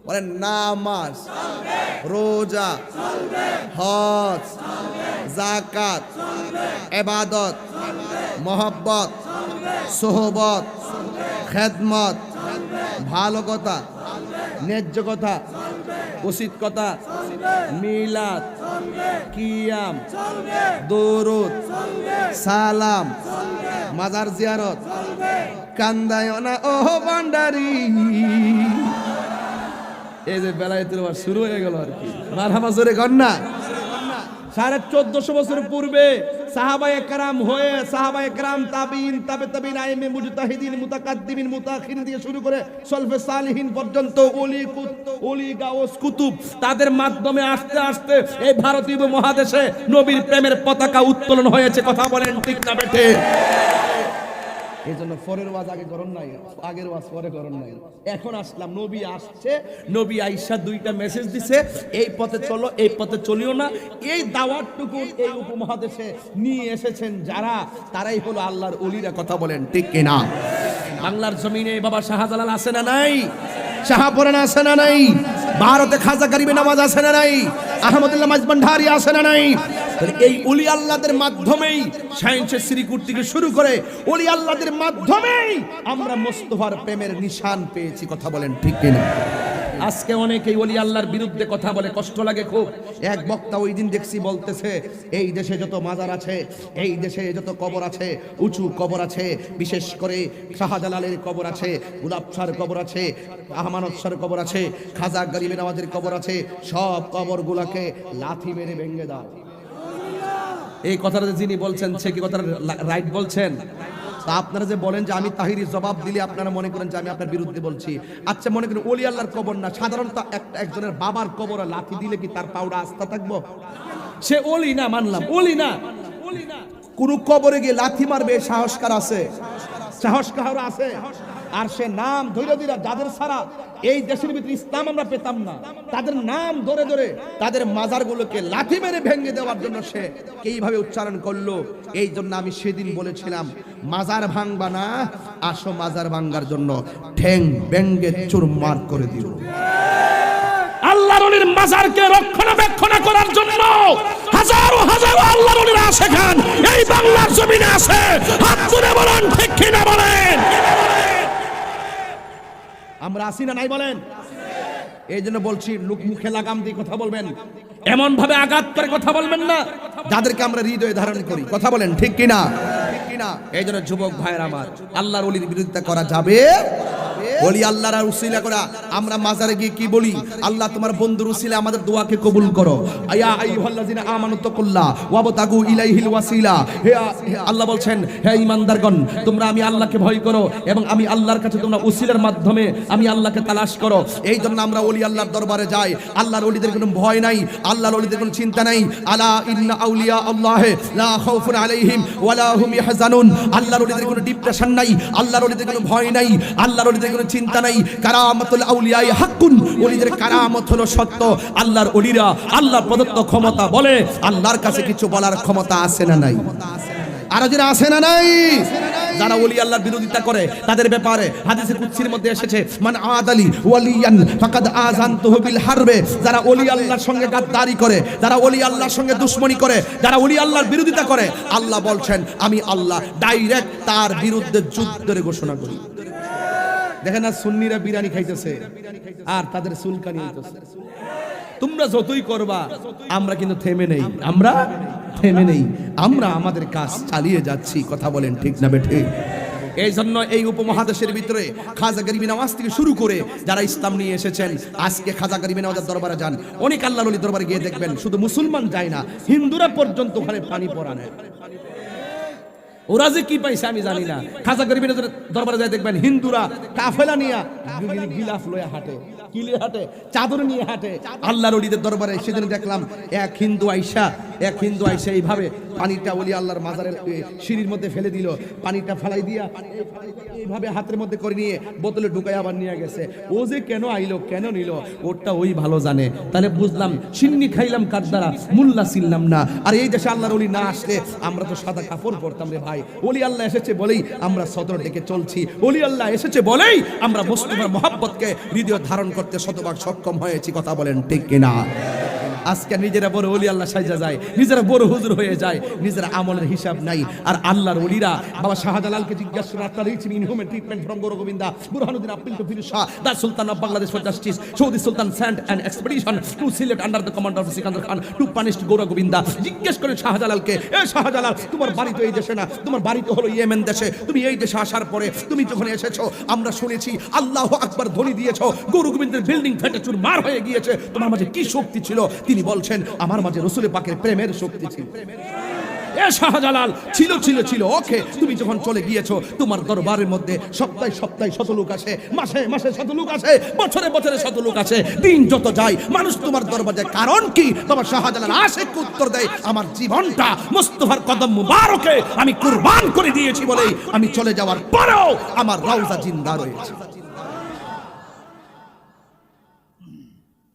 বলেন নামাজ, রোজা, হজ, যাকাত, ইবাদত, মহব্বত, সোহবত, খেদমত, ভালো কথা, ন্যায্য কথা, উচিত কথা, মিলাদ, কিয়াম, দরুদ, সালাম, মাজার জিয়ারত, কান্দায় না ও ভান্ডারি। এই যে বেলায়েতের ওয়াজ শুরু হয়ে গেল আর কি, মারহাবা জোরে কর না। 1450 বছর পূর্বে সাহাবায়ে কেরাম হয়ে সাহাবায়ে কেরাম, তাবিঈন, তাবে আইমে মুজতাহিদিন, মুতাকাদ্দিমিন, মুতাআখিরিন থেকে শুরু করে সলফে সালিহিন পর্যন্ত ওলি গাউস কুতুব, তাদের মাধ্যমে আস্তে আস্তে এই ভারতীয় মহাদেশে নবীর প্রেমের পতাকা উত্তোলন হয়েছে। কথা বলেন ঠিক না বেঠে? এই জন্য পরের ওয়াজ আগে করুন নাই, আগের ওয়াজ পরে করুন নাই। এখন আসলাম, নবী আসছে, নবী আইসা দুইটা মেসেজ দিছে, এই পথে চলো, এই পথে চলিও না। এই দাওয়াতটুকু এই উপমহাদেশে নিয়ে এসেছেন যারা, তারাই হলো আল্লাহর ওলিরা। কথা বলেন ঠিক কিনা? বাংলার জমিনে বাবা শাহজালাল আছে না নাই? শাহপুরান আছে না নাই? ভারতে খাজা গরিবে নামাজ আছে না নাই? আহমদুল্লাহ মাজভান্ডারি আছে না নাই? এই ওলি আল্লাহদের মাধ্যমেই, সায়েন্সের শ্রীকুট থেকে শুরু করে ওলি আল্লাহদের মাধ্যমেই আমরা মুস্তাফার প্রেমের নিশান পেয়েছি। কথা বলেন ঠিক কিনা? আজকে অনেকেই ওলি আল্লাহর বিরুদ্ধে কথা বলে, কষ্ট লাগে খুব। এক বক্তা ওই দিন দেখছি বলতেছে, এই দেশে যত মাজার আছে, এই দেশে যত কবর আছে, উঁচু কবর আছে, বিশেষ করে শাহজালালের কবর আছে, গোলাপ শাহর কবর আছে, আহমানত শাহর কবর আছে, খাজা গরিবে নওয়াজের কবর আছে, সব কবরগুলোকে লাথি মেরে ভেঙে দাও। এই কথাটা যিনি বলছেন সে কি কথাটা রাইট বলছেন? তা আপনারা যে বলেন যে আমি তাহিরি জবাব দিলে আপনারা মনে করেন যে আমি আপনার বিরুদ্ধে বলছি। আচ্ছা মনে করেন ওলি আল্লাহর কবর না, সাধারণত একজনের বাবার কবরে লাথি দিলে কি তার পাউডা আস্থা থাকবো? সে ওলি না, মানলাম ওলি না, কোন কবরে গিয়ে লাথি মারবে সাহসকার আছে? সাহসকার আছে? আর সে নাম ধরে ধরে যাদের ছাড়া এই দেশের ভিতরে ইসলাম আমরা পেতাম না, তাদের নাম ধরে ধরে তাদের মাজারগুলোকে লাথি মেরে ভেঙে দেওয়ার জন্য সে এইভাবে উচ্চারণ করলো। এই জন্য আমি সেদিন বলেছিলাম, মাজার ভাঙবা না, আসো মাজার ভাঙার জন্য ঠ্যাং ভেঙে চুরমার করে দিও। আল্লাহর ওলির মাজারকে রক্ষণাবেক্ষণ করার জন্য হাজারো হাজারো আল্লাহর ওলিরা সেখান এই বাংলার জমিনে আছে। হাত তুলে বলেন ঠিক কিনা বলেন? আমরা আসি না নাই বলেন? এই জন্য বলছি, লোক মুখে লাগাম দিয়ে কথা বলবেন, এমন ভাবে আঘাত করে কথা বলবেন না যাদেরকে আমরা হৃদয়ে ধারণ করি। কথা বলেন ঠিক কিনা? এই জন্য যুবক ভাইয়ের আমার, আল্লাহর ওলির বিরোধিতা করা যাবে ওলি আল্লাহর উসিলা করা। আমরা মাজারে গিয়ে কি বলি? আল্লাহ তোমার বন্ধুর উসিলা আমাদের দোয়াকে কবুল করো। আয়া আইয়ুহাল্লাযিনা আমানু তাকুল্লাহ ওয়াবতাগু ইলাইহিল ওয়াসিলা। হে আল্লাহ বলছেন, হে ঈমানদারগণ, তোমরা আমি আল্লাহকে ভয় করো এবং আমি আল্লাহর কাছে তোমরা উসিলার মাধ্যমে আমি আল্লাহকে তালাশ করো। এই জন্য আমরা ওলি আল্লাহর দরবারে যাই। আল্লাহর ওলিদের কোনো ভয় নাই, আল্লাহর ওলিদের কোনো চিন্তা নাই। আলা ইন্না আউলিয়া আল্লাহ লা খাউফুন আলাইহিম ওয়ালা হুম ইয়াহজানুন। আল্লাহর ওলিদের কোনো ডিপ্রেশন নাই, আল্লাহর ওলিদের কোনো ভয় নাই, আল্লাহর ওলিদের কোনো চিন্তা নাই। কারামাতুল আউলিয়ায়ে হাক্কুন, ওলিদের কারামত হলো সত্য। আল্লাহর ওলিরা আল্লাহর প্রদত্ত ক্ষমতা বলে, আল্লাহর কাছে কিছু বলার ক্ষমতা আছে না নাই? আর যারা আছে না নাই? যারা ওলি আল্লাহর বিরোধিতা করে তাদের ব্যাপারে হাদিসে কুদসির মধ্যে এসেছে, মান আদালি ওয়ালিয়ান ফাকাদ আযানতুহু বিল হারবে। যারা ওলি আল্লাহর সঙ্গে গাদ্দারি করে, যারা ওলি আল্লাহর সঙ্গে দুশমনি করে, যারা ওলি আল্লাহর বিরোধিতা করে, আল্লাহ বলছেন আমি আল্লাহ ডাইরেক্ট তার বিরুদ্ধে যুদ্ধের ঘোষণা করি। দেখেন না, সুন্নিরা বিরিয়ানি খাইতেছে আর তাদের চুলকানি হইতেছে। তোমরা যতই করবা, আমরা কিন্তু থেমে নেই, আমরা থেমে নেই, আমরা আমাদের কাজ চালিয়ে যাচ্ছি। কথা বলেন ঠিক না বেঠিক? এই জন্য এই উপমহাদেশের ভিতরে খাজা গরিবি নওয়াজ থেকে শুরু করে যারা ইসলাম নিয়ে এসেছেন, আজকে খাজা গরিবি নওয়াজের দরবারে যান, অনেক আল্লাহর ওলির দরবারে গিয়ে দেখবেন শুধু মুসলমান যায় না, হিন্দুরা পর্যন্ত ওখানে পানি পড়া নেয়। ওরা যে কি পাইছে আমি জানি না। খাজা গরিবি নওয়াজের দরবারে যায় দেখবেন হিন্দুরা কাফেলা নিয়ে গিলাফ লয়ে হাঁটে, কিলে হাঁটে, চাদর নিয়ে হাঁটে। আল্লাহর ওলিদের দরবারে সেদিন দেখলাম এক হিন্দু আইসা এইভাবে পানিটা ওলি আল্লাহর মাজারের সিঁড়ির মধ্যে ফেলে দিল, পানিটা ফেলাই দিয়া এইভাবে হাতের মধ্যে করে নিয়ে বোতলে ঢুকাই আবার নিয়ে গেছে। ও যে কেন আইলো, কেন নিল, ওটা ওই ভালো জানে। তাহলে বুঝলাম সিন্নি খাইলাম কার দ্বারা, মুল্লা ছিলাম না। আর এই দেশে আল্লাহর ওলি না আসলে আমরা তো সাদা কাপড় পরতাম রে ভাই। ওলি আল্লাহ এসেছে বলেই আমরা সদর ডেকে চলছি, ওলি আল্লাহ এসেছে বলেই আমরা মুস্তাফার মহব্বতকে হৃদয় ধারণ করতে শতভাগ সক্ষম হয়েছি। কথা বলেন ঠিক কিনা? আজকে নিজেরা বড় ওলি আল্লাহ সাইজা যায়, নিজেরা বড় হুজুর হয়ে যায়, নিজেরা আমলের হিসাব নাই। আর আল্লাহর ওলিরা বাবা শাহজালালকে জিজ্ঞাসা করে, আপনার reaching inhuman treatment from Gour Govinda Burhanuddin Abdul কফির Shah, the sultan of Bangladesh for justice, so the sultan sent an expedition to Sylhet under the command of Sikandar Khan to punish Gour Govinda. জিজ্ঞেস করে শাহজালালকে, এ শাহজালাল, তোমার বাড়ি তো এই দেশে না, তোমার বাড়ি তো হলো ইয়েমেন দেশে। তুমি এই দেশে আসার পরে তুমি যখন এসেছো, আমরা শুনেছি আল্লাহু আকবার ধ্বনি দিয়েছো, গৌর গোবিন্দের বিল্ডিং ফেটে চুরমার হয়ে গিয়েছে। তোমার মাঝে কি শক্তি ছিল? তিনি বলছেন, আমার মাঝে রাসূল পাকের প্রেমের শক্তি ছিল। এ শাহজালাল, ছিল ছিল ছিল ওকে, তুমি যখন চলে গিয়েছো, তোমার দরবারের মধ্যে সপ্তাহে সপ্তাহে শত লোক আসে, মাসে মাসে শত লোক আসে, বছরে বছরে শত লোক আসে। দিন যত যায় মানুষ তোমার দরবারে, কারণ কি? বাবা শাহজালাল আশেক উত্তর দেয়, আমার জীবনটা মুস্তাফার কদম মুবারকে আমি কুরবান করে দিয়েছি বলেই আমি চলে যাওয়ার পরেও আমার রওজা জিন্দা রয়েছে।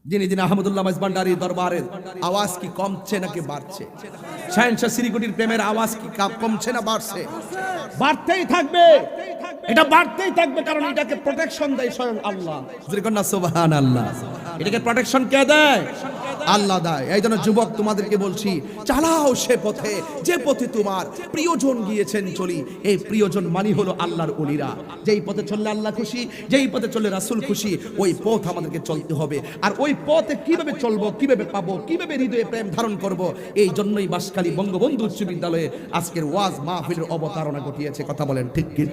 দিনে দিনে আহমদুল্লাহ মাইজভান্ডারীর দরবারের আওয়াজ কি কমছে নাকি বাড়ছে? শাহেনশাহ শ্রীকুটির প্রেমের আওয়াজ কি কমছে না বাড়ছে? বাড়তেই থাকবে, এটা বাড়তেই থাকবে, কারণ এটাকে প্রোটেকশন দেয় স্বয়ং আল্লাহ। সুবহানাল্লাহ। এটাকে প্রোটেকশন কে দেয়? আল্লাহ দেয়। এই জন্য যুবক তোমাদেরকে বলছি, চালাও সে পথে যে পথে তোমার প্রিয়জন গিয়েছেন চলি। এই প্রিয়জন মানি হলো আল্লাহর ওলিরা। যেই পথে চললে আল্লাহ খুশি, যেই পথে চললে রাসূল খুশি, ওই পথ আমাদেরকে চলতে হবে। আর ওই পথে কিভাবে চলবো, কিভাবে পাবো, কিভাবে হৃদয়ে প্রেম ধারণ করব, এই জন্যই বাঁশখালী বঙ্গবন্ধু উচ্চ বিদ্যালয়ে আজকের ওয়াজ মাহফিলের অবতারণা ঘটিয়েছে। কথা বলেন ঠিক কি?